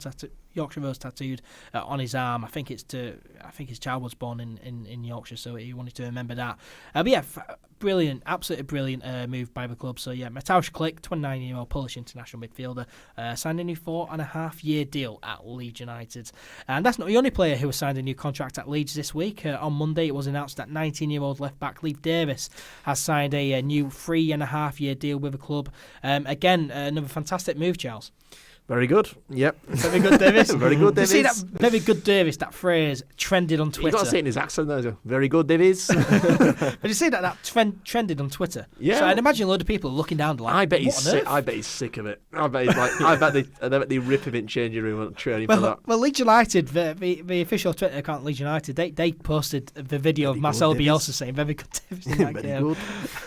tattooed on his arm. I think his child was born in Yorkshire, so he wanted to remember that. But yeah, brilliant, absolutely brilliant move by the club. So yeah, Mateusz Klich, 29-year-old Polish international midfielder, signed a new 4.5-year deal at Leeds United. And that's not the only player who has signed a new contract at Leeds this week. On Monday, it was announced that 19-year-old left-back Leif Davis has signed a new 3.5-year deal with the club. Again, another fantastic move, Charles. Very good. Yep. Very good, Davis. Very good, Davis. You see that very good, Davis? That phrase trended on Twitter. You got to say it in his accent, though. Very good, Davis. But you see that trended on Twitter. Yeah. So I'd imagine a load of people looking down like, I bet he's sick. I bet he's sick of it. I bet they rip him in changing room and training for that. Well, Leeds United, the official Twitter account Leeds United, they posted the video of Marcelo Bielsa saying very good, Davis. Very good.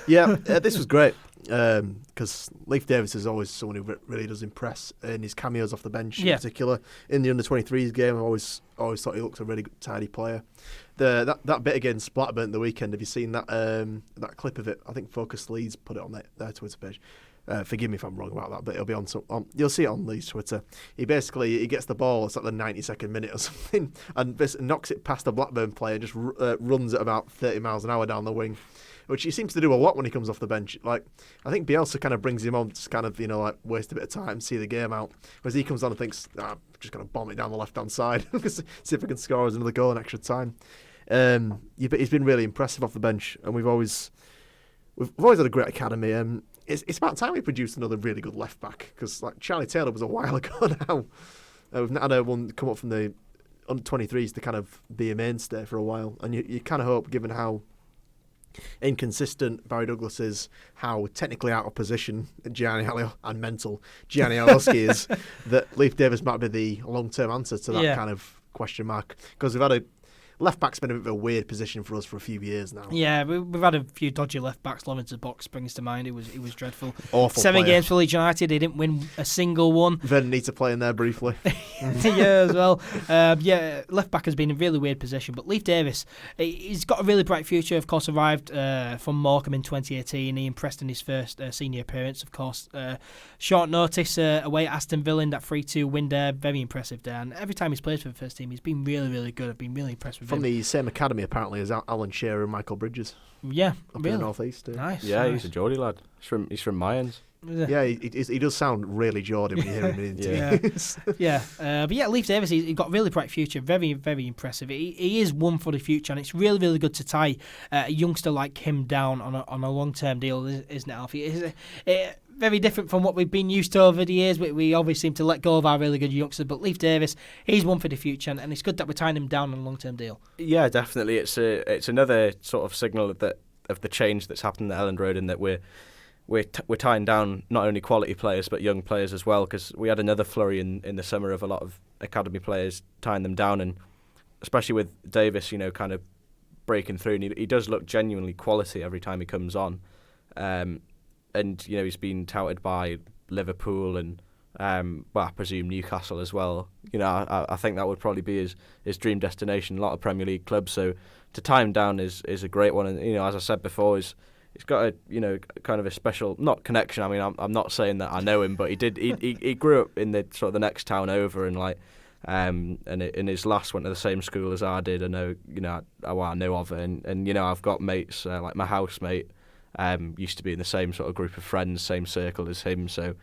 Yeah, this was great. Because Leif Davis is always someone who really does impress in his cameos off the bench, in particular in the under-23s game. I've always thought he looks a really good, tidy player. That bit against Blackburn the weekend, have you seen that clip of it? I think Focus Leeds put it on their Twitter page. Forgive me if I'm wrong about that, but it'll be on you'll see it on Leeds Twitter. He gets the ball, it's like the 92nd minute or something, and knocks it past the Blackburn player, just runs at about 30 miles an hour down the wing, which he seems to do a lot when he comes off the bench. Like, I think Bielsa kind of brings him on to kind of, waste a bit of time, see the game out. Whereas he comes on and thinks, I'm just going to bomb it down the left-hand side, see if I can score as another goal in extra time. But he's been really impressive off the bench, and we've always had a great academy. It's about time we produced another really good left-back, because like Charlie Taylor was a while ago now. We've not had one come up from the under-23s to kind of be a mainstay for a while, and you kind of hope, given how inconsistent Barry Douglas is, how technically out of position Gianni Alioski is, that Leif Davis might be the long-term answer to that kind of question mark, because we've had left-back's been a bit of a weird position for us for a few years now. Yeah, we've had a few dodgy left-backs. Lawrence Box springs to mind. It was dreadful. Awful 7 player. games for Leeds United. They didn't win a single one. Vernon needs to play in there briefly. Yeah, as well. Left-back has been a really weird position. But Leif Davis, he's got a really bright future. Of course, arrived from Morecambe in 2018. He impressed in his first senior appearance, of course. Short notice away at Aston Villa in that 3-2 win there. Very impressive there. And every time he's played for the first team, he's been really, really good. I've been really impressed with him. From the same academy, apparently, as Alan Shearer and Michael Bridges. Yeah, up really? in the North East. Nice. Yeah, nice. He's a Geordie lad. He's from Mayans. Yeah, he does sound really Geordie when you hear him in interviews. But Leif Davis, he's got a really bright future. Very, very impressive. He is one for the future, and it's really, really good to tie a youngster like him down on a long-term deal, isn't it, Alfie? Very different from what we've been used to over the years. We always seem to let go of our really good youngsters, but Leif Davis, he's one for the future, and it's good that we're tying him down on a long-term deal. Yeah, definitely. It's another sort of signal of the change that's happened at Elland Road, and that we're tying down not only quality players but young players as well, because we had another flurry in the summer of a lot of academy players tying them down, and especially with Davis, kind of breaking through, and he does look genuinely quality every time he comes on. And he's been touted by Liverpool and I presume Newcastle as well. I think that would probably be his dream destination. A lot of Premier League clubs, so to tie him down is a great one. And as I said before, he's got a kind of a special, not connection. I mean, I'm not saying that I know him, but he grew up in the sort of the next town over, and in his last went to the same school as I did. I know I know of it, and I've got mates like my housemate. Used to be in the same sort of group of friends, same circle as him. So,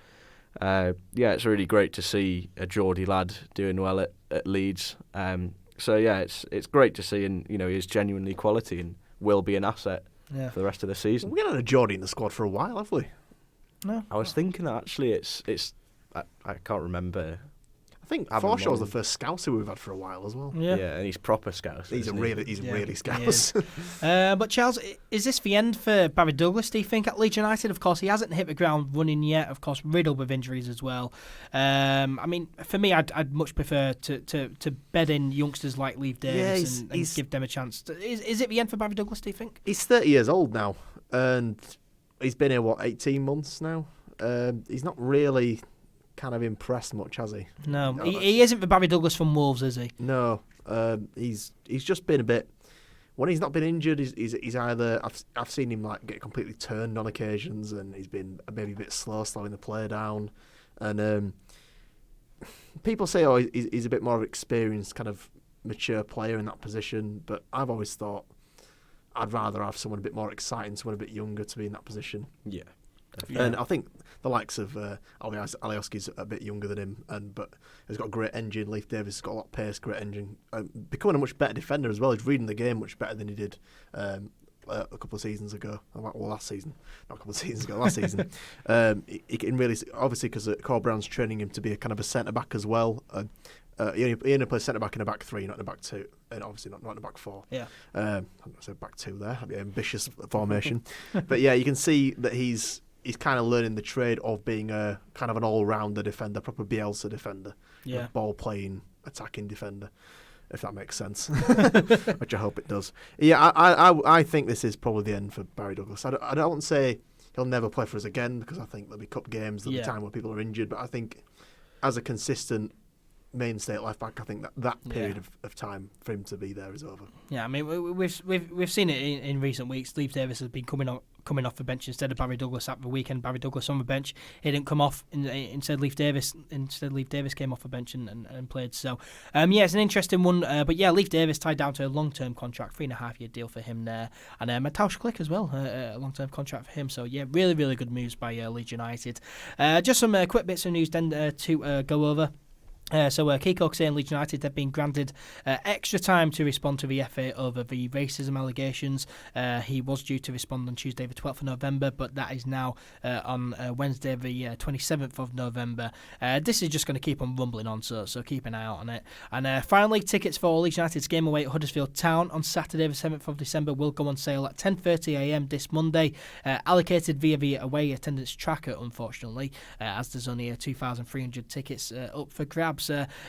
it's really great to see a Geordie lad doing well at Leeds. It's great to see, and he is genuinely quality and will be an asset for the rest of the season. We haven't had a Geordie in the squad for a while, have we? No. I was thinking that actually, I can't remember. I think Forshaw's the first Scouser we've had for a while as well. Yeah, and he's proper Scouser. He's really Scouse. But Charles, is this the end for Barry Douglas, do you think, at Leeds United? Of course, he hasn't hit the ground running yet. Of course, riddled with injuries as well. I mean, for me, I'd much prefer to bed in youngsters like Leif Davis and give them a chance. Is it the end for Barry Douglas, do you think? He's 30 years old now, and he's been here, 18 months now? He's not really kind of impressed much, has he? No, he isn't the Barry Douglas from Wolves, is he? No, he's just been a bit. When he's not been injured, he's either I've seen him get completely turned on occasions, and he's been maybe a bit slowing the play down, and people say he's a bit more of an experienced, kind of mature player in that position, but I've always thought I'd rather have someone a bit more exciting, someone a bit younger to be in that position. Yeah. And I think the likes of Alioski's a bit younger than him, but he's got a great engine. Leif Davis has got a lot of pace, great engine. Becoming a much better defender as well. He's reading the game much better than he did a couple of seasons ago. Well, last season. Not a couple of seasons ago, last season. He can really, obviously, because Cor Brown's training him to be a kind of a centre-back as well. He only plays centre-back in a back three, not in a back two. And obviously not in a back four. Yeah. I'm going to say back two there. That'd be an ambitious formation. But yeah, you can see that he's kind of learning the trade of being a kind of an all-rounder defender, proper Bielsa defender, a ball-playing, attacking defender, if that makes sense, which I hope it does. Yeah, I think this is probably the end for Barry Douglas. I don't want to say he'll never play for us again, because I think there'll be cup games, there'll be time where people are injured, but I think as a consistent mainstay at left back, I think that period of time for him to be there is over. Yeah, I mean we've seen it in recent weeks. Leif Davis has been coming off the bench instead of Barry Douglas at the weekend. Barry Douglas on the bench, he didn't come off. Instead, Leif Davis came off the bench and played. So it's an interesting one. But Leif Davis tied down to a long-term contract, 3.5-year deal for him there, and Mateusz Klich as well, a long-term contract for him. So really, really good moves by Leeds United. Just some quick bits of news then to go over. Kiko saying Leeds United have been granted extra time to respond to the FA over the racism allegations. He was due to respond on Tuesday the 12th of November, but that is now on Wednesday the 27th of November. This is just going to keep on rumbling on, so keep an eye out on it. And finally, tickets for Leeds United's game away at Huddersfield Town on Saturday the 7th of December will go on sale at 10:30am this Monday, allocated via the away attendance tracker, unfortunately, as there's only 2,300 tickets up for grabs.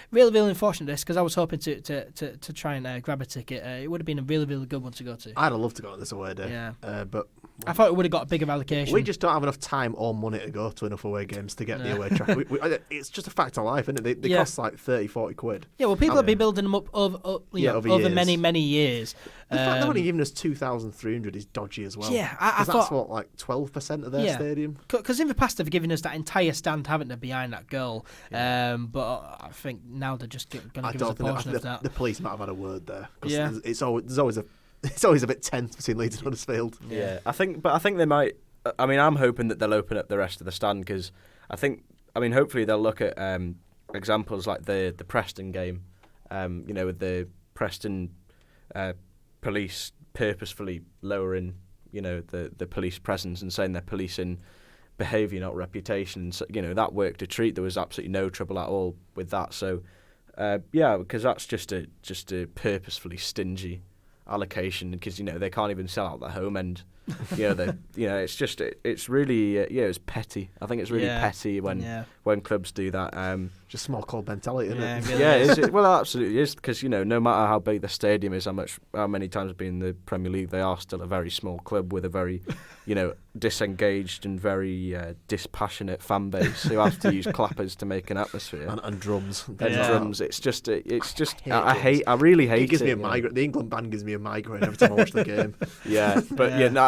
Really, really unfortunate this, because I was hoping to try and grab a ticket. It would have been a really, really good one to go to. I'd have loved to go on this away day. But I thought it would have got a bigger allocation. We just don't have enough time or money to go to enough away games to get the away track. It's just a fact of life, isn't it? They cost like 30-40 quid. Yeah, well, people have been building them up over many, many years. The fact they've only given us 2,300 is dodgy as well. Yeah, I thought that's like 12% of their stadium. Because in the past they've given us that entire stand, haven't they, behind that goal? But I think now they're just going to give us a portion of that. The police might have had a word there. There's always a bit tense between Leeds and Huddersfield. Yeah, I think they might I mean, I'm hoping that they'll open up the rest of the stand because hopefully they'll look at examples like the Preston game, with the Preston police purposefully lowering, the police presence and saying they're policing behaviour, not reputation. So, that worked a treat. There was absolutely no trouble at all with that. So, because that's just a purposefully stingy allocation because they can't even sell out the home end. It's really it's petty. I think it's really petty when clubs do that. Just small club mentality, isn't it? Really well, it absolutely is because no matter how big the stadium is, how many times being in the Premier League, they are still a very small club with a very disengaged and very dispassionate fan base who have to use clappers to make an atmosphere and drums. Drums. It's just I really hate it. It gives me a migraine. The England band gives me a migraine every time I watch the game.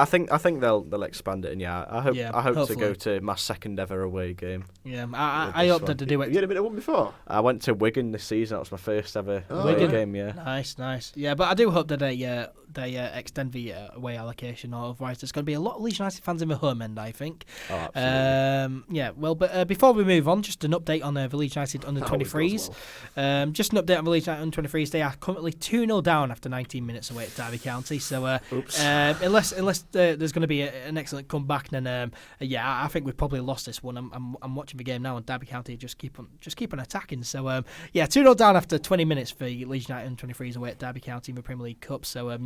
I think they'll expand it, and I hope to go to my second ever away game. Yeah, I hope that to do it. You had a bit of one before. I went to Wigan this season. That was my first ever away game. Yeah, nice. Yeah, but I do hope that they extend the away allocation, or otherwise there's going to be a lot of Leeds United fans in the home end, I think. Oh, absolutely. But before we move on, just an update on the Leeds United under 23s. Just an update on the Leeds United under 23s. They are currently 2-0 down after 19 minutes away at Derby County. So unless there's going to be an excellent comeback, then I think we've probably lost this one. I'm watching the game now, and Derby County just keep on attacking. So 2-0 down after 20 minutes for Leeds United under 23s away at Derby County in the Premier League Cup. So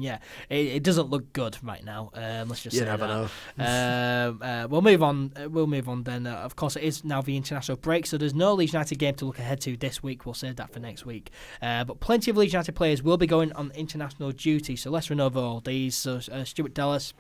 it doesn't look good right now. Let's just say never know. We'll move on. Then. Of course, it is now the international break, so there's no Leeds United game to look ahead to this week. We'll save that for next week. But plenty of Leeds United players will be going on international duty. So let's run over all these. So Stuart Dallas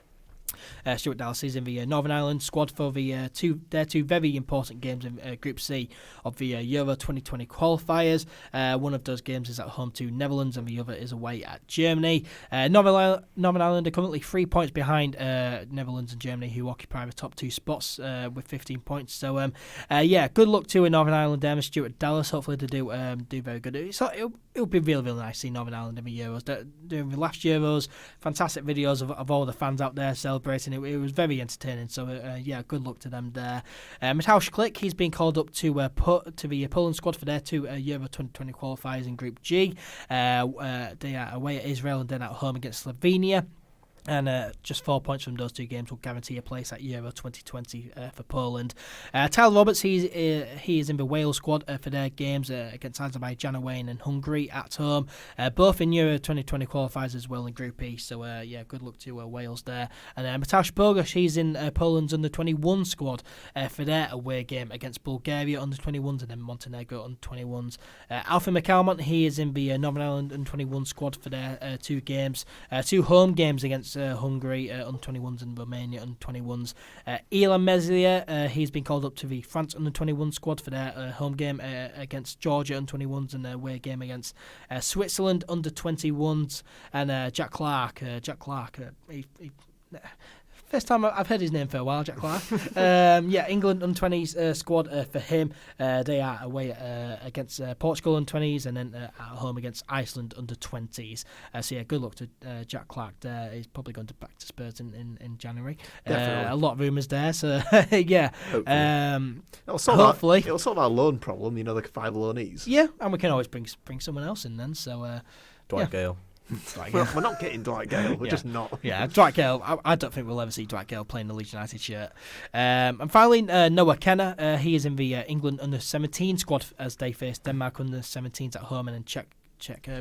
is in the Northern Ireland squad for their two very important games in Group C of the Euro 2020 qualifiers. One of those games is at home to Netherlands and the other is away at Germany. Northern Ireland are currently 3 points behind Netherlands and Germany, who occupy the top two spots with 15 points. So good luck to Northern Ireland and Stuart Dallas. Hopefully they do very good. It'll be really, really nice to see Northern Ireland in the Euros. During the last Euros, fantastic videos of all the fans out there celebrating. It was very entertaining. So good luck to them there. Mateusz Klich, he's been called up to the Poland squad for their two Euro 2020 qualifiers in Group G. They are away at Israel and then at home against Slovenia. And just 4 points from those two games will guarantee a place at Euro 2020 for Poland. Tyler Roberts, he is in the Wales squad for their games against Azerbaijan away and Hungary at home. Both in Euro 2020 qualifiers as well in Group E. So good luck to Wales there. And Mateusz Bogusz, he's in Poland's under 21 squad for their away game against Bulgaria under 21s and then Montenegro under 21s. Alfie Kemp, he is in the Northern Ireland under 21 squad for their two games, two home games against Hungary under 21s and Romania under 21s. Elland Meslier, he's been called up to the France under 21 squad for their home game against Georgia under 21s and their away game against Switzerland under 21s. And Jack Clark, first time I've heard his name for a while, Jack Clark. England under 20s squad for him. They are away against Portugal under 20s and then at home against Iceland under 20s. Good luck to Jack Clark there. He's probably going back to Spurs in January. A lot of rumours there. So, hopefully. It'll solve our loan problem, the 5 loanees. Yeah, and we can always bring someone else in then. So, Dwight Gale. We're not getting Dwight Gale. We're just not. Yeah, Dwight Gale. I don't think we'll ever see Dwight Gale playing the Leeds United shirt. And finally, Noah Kenner. He is in the England under 17 squad as they face Denmark under 17s at home and then Czech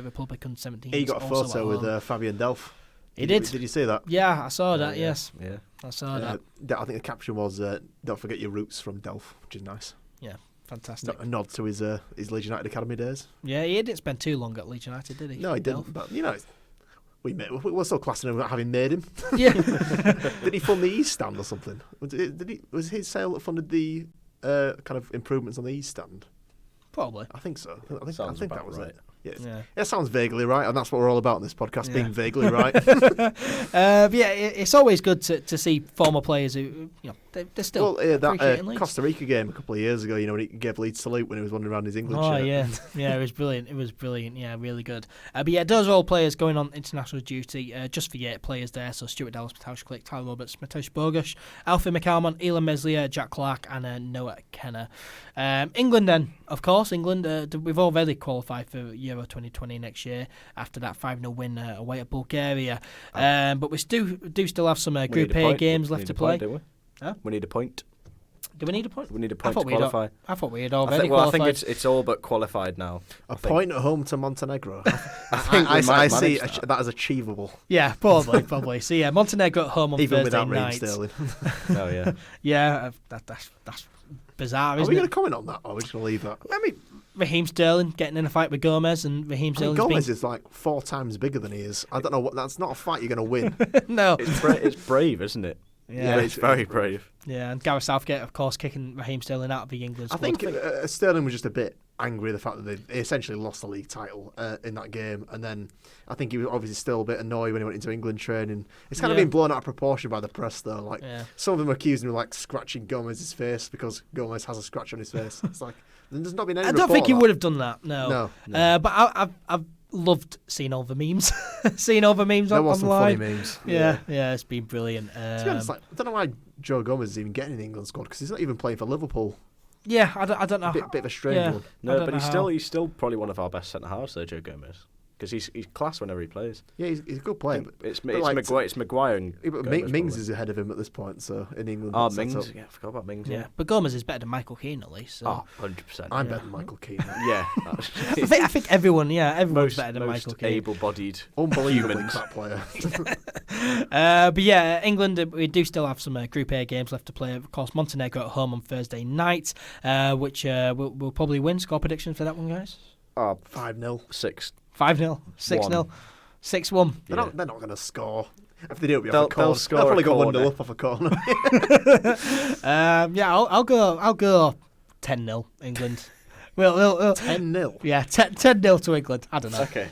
Republic under 17s. He got a photo with Fabian Delph. He did. Did you see that? Yeah, I saw that. Yeah. Yes. Yeah. I saw that. I think the caption was "Don't forget your roots from Delph," which is nice. Yeah. Fantastic. A nod to his Leeds United Academy days. Yeah, he didn't spend too long at Leeds United, did he? No, he didn't. But we're still classing him without having made him. Yeah. Did he fund the East Stand or something? Was his sale that funded the kind of improvements on the East Stand? Probably. I think so. I think that was right. it. Yes. Yeah. It sounds vaguely right, and that's what we're all about in this podcast, being vaguely right. It's always good to see former players who they're still that appreciating Leeds. Costa Rica game a couple of years ago, when he gave Leeds salute when he was wandering around his England shirt. Oh, yeah. It was brilliant. Yeah, really good. But yeah, those are all players going on international duty. Just for 8 players there. So Stuart Dallas, Mateusz Klich, Tyler Roberts, Mateusz Bogusz, Alfie McCalmont, Elland Meslier, Jack Clark, and Noah Kenner. England then, of course. England, we've already qualified for Euro 2020 next year after that 5-0 win away at Bulgaria. But we do still have some Group A games left to play. Huh? We need a point. Do we need a point? We need a point to qualify. I thought we had already qualified. I think it's all but qualified now. A point at home to Montenegro. I see that as achievable. Yeah, probably. So yeah, Montenegro at home on Even Thursday without night. Sterling. Oh yeah. Yeah, that's bizarre, Are isn't we it? going to comment on that, or are we just going to leave that? I mean, Raheem Sterling getting in a fight with Gomez, and Raheem Sterling. Gomez is like 4 times bigger than he is. I don't know. That's not a fight you're going to win. No. It's brave, isn't it? Yeah, it's very brave. Yeah, and Gareth Southgate, of course, kicking Raheem Sterling out of the England squad. I think Sterling was just a bit angry at the fact that they essentially lost the league title in that game, and then I think he was obviously still a bit annoyed when he went into England training. It's kind of been blown out of proportion by the press, though. Like some of them accused him of like scratching Gomez's face because Gomez has a scratch on his face. It's like there's not been any. I don't think he would have done that. No. But I've loved seeing all the memes. Seeing all the memes there online. was some funny memes. Yeah, it's been brilliant. To be honest, I don't know why Joe Gomez is even getting in the England squad because he's not even playing for Liverpool. Yeah, I don't know. Bit of a strange one. No, but he's still probably one of our best centre halves, though, Joe Gomez. Because he's class whenever he plays. Yeah, he's a good player. But it's Maguire and Mings is ahead of him at this point, so in England. Oh, Mings. Yeah, I forgot about Mings. Yeah, but Gomez is better than Michael Keane at least. So. Oh, 100%. I'm better than Michael Keane. Yeah. I think everyone's better than Michael Keane. Able-bodied, unbelievable humans. that player. But yeah, England, we do still have some Group A games left to play. Of course, Montenegro at home on Thursday night, which we'll probably win. Score predictions for that one, guys? 5-0. 6. 5-0, 6-0, 6-1. They're not going to score. If they do, it'll be they'll off a corner. score They'll probably a go corner. 1-0 up off a corner. I'll go 10-0 England. We'll 10-0. Yeah, 10-0 to England. I don't know. Okay.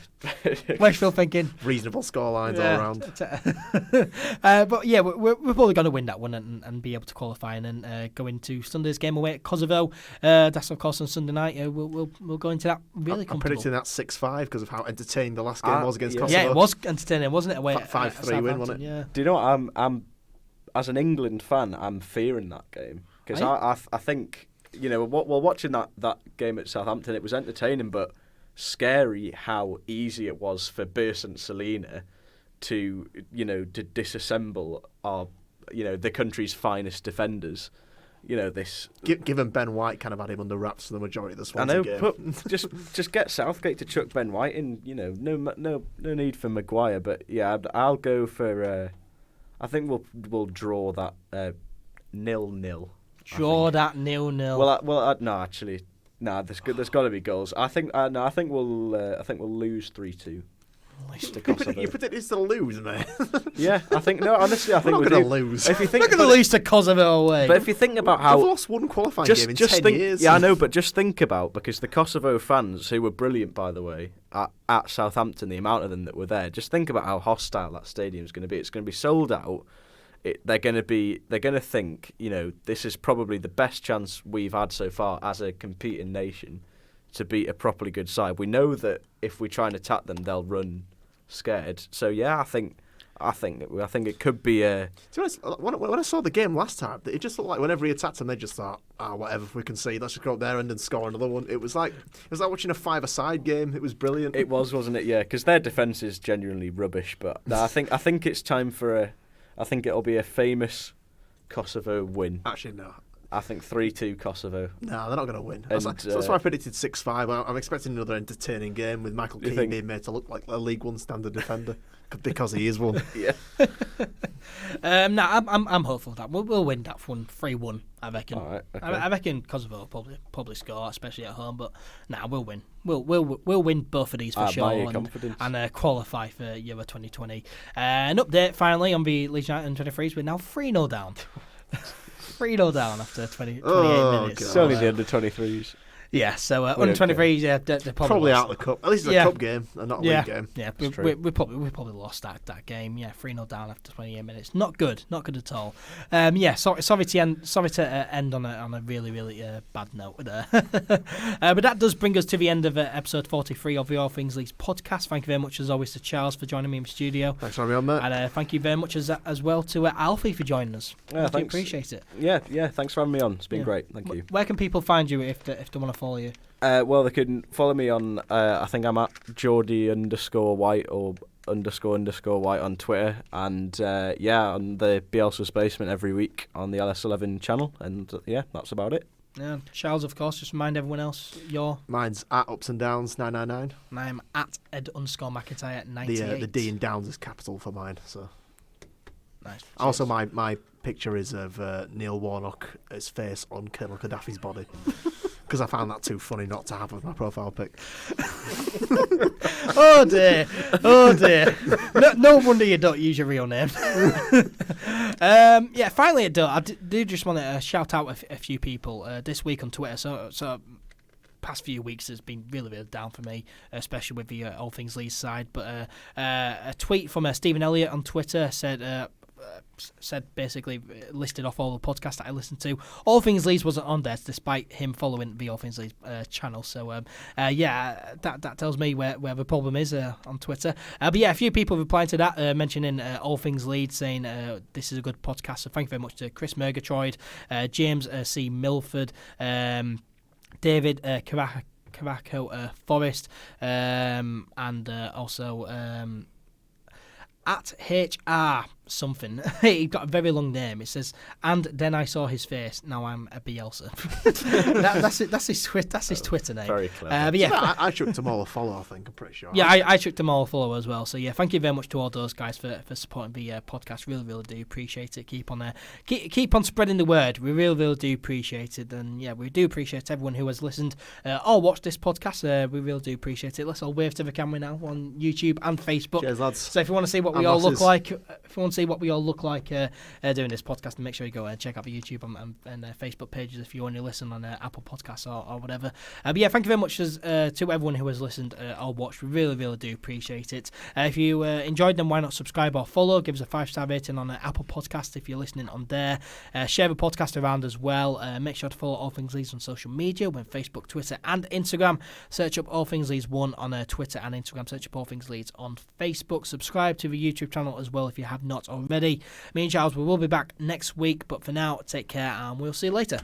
Wishful thinking. Reasonable scorelines all around. But yeah, we're probably going to win that one and be able to qualify and then go into Sunday's game away at Kosovo. That's of course on Sunday night. We'll go into that really comfortable. I'm predicting that 6-5 because of how entertaining the last game was against Kosovo. Yeah, it was entertaining, wasn't it? Away 5-3 win, wasn't it? Yeah. Do you know what? I'm as an England fan, I'm fearing that game because I think. While watching that game at Southampton, it was entertaining but scary how easy it was for Bielsa and Selena to disassemble the country's finest defenders. Given Ben White kind of had him under wraps for the majority of the Swansea game. But just get Southgate to chuck Ben White in. No need for Maguire. But yeah, I'll go for. I think we'll draw that 0-0. Draw that 0-0. No, actually, there's got to be goals. I think we'll lose 3-2. You predict it's to lose, mate. Yeah, honestly, I think we're not going to lose. If you think, we're going to lose to Kosovo away. But if you think about how they've lost one qualifying game in 10 years. Yeah, I know, but just think about because the Kosovo fans, who were brilliant by the way, at Southampton, the amount of them that were there. Just think about how hostile that stadium is going to be. It's going to be sold out. They're going to think, this is probably the best chance we've had so far as a competing nation to beat a properly good side. We know that if we try and attack them, they'll run scared. So yeah, I think it could be a. To be honest, when I saw the game last time, it just looked like whenever he attacked them, they just thought, whatever we can see, let's just go up there and then score another one. It was like watching a 5-a-side game. It was brilliant. It was, wasn't it? Yeah, because their defence is genuinely rubbish. But no, I think it's time for a. I think it'll be a famous Kosovo win. Actually, no. I think 3-2 Kosovo. No, they're not going to win. That's why I predicted 6-5. I'm expecting another entertaining game with Michael Keane being made to look like a League One standard defender because he is one. Yeah. I'm hopeful that we'll win that one 3-1. I reckon. All right, okay. I reckon Kosovo will probably score, especially at home. But we'll win. We'll win both of these for sure and qualify for Euro 2020. An update finally on the Leeds United 23s. We're now 3-0 down. 3-0 down after 28 minutes. It's only the under 23s. Yeah, so under 23s, yeah, they're probably out of the cup. At least it's a cup game and not a league game. Yeah, we probably lost that game. Yeah, 3-0 down after 28 minutes. Not good at all. Sorry to end on a really bad note there. But that does bring us to the end of episode 43 of the All Things Leeds podcast. Thank you very much as always to Charles for joining me in the studio. Thanks for having me on, mate. And thank you very much as well to Alfie for joining us. Thanks. I appreciate it. Yeah, thanks for having me on. It's been great. Thank you. Where can people find you if they want to follow you? Well, they can follow me on, I think I'm at Geordie_White or __White on Twitter, and on the Bielsa's Basement every week on the LS11 channel, and that's about it. Yeah, Charles, of course, just remind everyone else Mine's at Ups and Downs 999. And I'm at Ed_McIntyre 98. The D in Downs is capital for mine, so. Nice. Also, my picture is of Neil Warnock's face on Colonel Gaddafi's body. Because I found that too funny not to have as my profile pic. Oh dear. No wonder you don't use your real name. Finally I do just want to shout out a few people this week on Twitter. So past few weeks has been really down for me, especially with the All Things Leeds side. But a tweet from Stephen Elliott on Twitter said basically listed off all the podcasts that I listened to. All Things Leeds wasn't on there despite him following the All Things Leeds channel. So that tells me where the problem is on Twitter. But a few people replying to that, mentioning All Things Leeds, saying this is a good podcast. So thank you very much to Chris Murgatroyd, James C. Milford, David Caraco Forest, and also at HR something. He got a very long name. It says, and then I saw his face. Now I'm a Bielsa. That's his Twitter name. Very clever. I chucked them all a follow, I think. I'm pretty sure. Yeah, I chucked them all a follow as well. So thank you very much to all those guys for supporting the podcast. Really do appreciate it. Keep on spreading the word. We really do appreciate it. And we do appreciate everyone who has listened or watched this podcast. We really do appreciate it. Let's all wave to the camera now on YouTube and Facebook. Cheers, lads. So if you want to see what we all look like, doing this podcast, and make sure you go and check out the YouTube and Facebook pages if you want to listen on Apple Podcasts or whatever. Thank you very much to everyone who has listened or watched. We really do appreciate it. If you enjoyed them, why not subscribe or follow? Give us a 5-star rating on Apple Podcasts if you're listening on there. Share the podcast around as well. Make sure to follow All Things Leeds on social media, on Facebook, Twitter and Instagram. Search up All Things Leeds 1 on Twitter and Instagram. Search up All Things Leeds on Facebook. Subscribe to the YouTube channel as well if you have not already. Me and Charles, we will be back next week, but for now, take care and we'll see you later.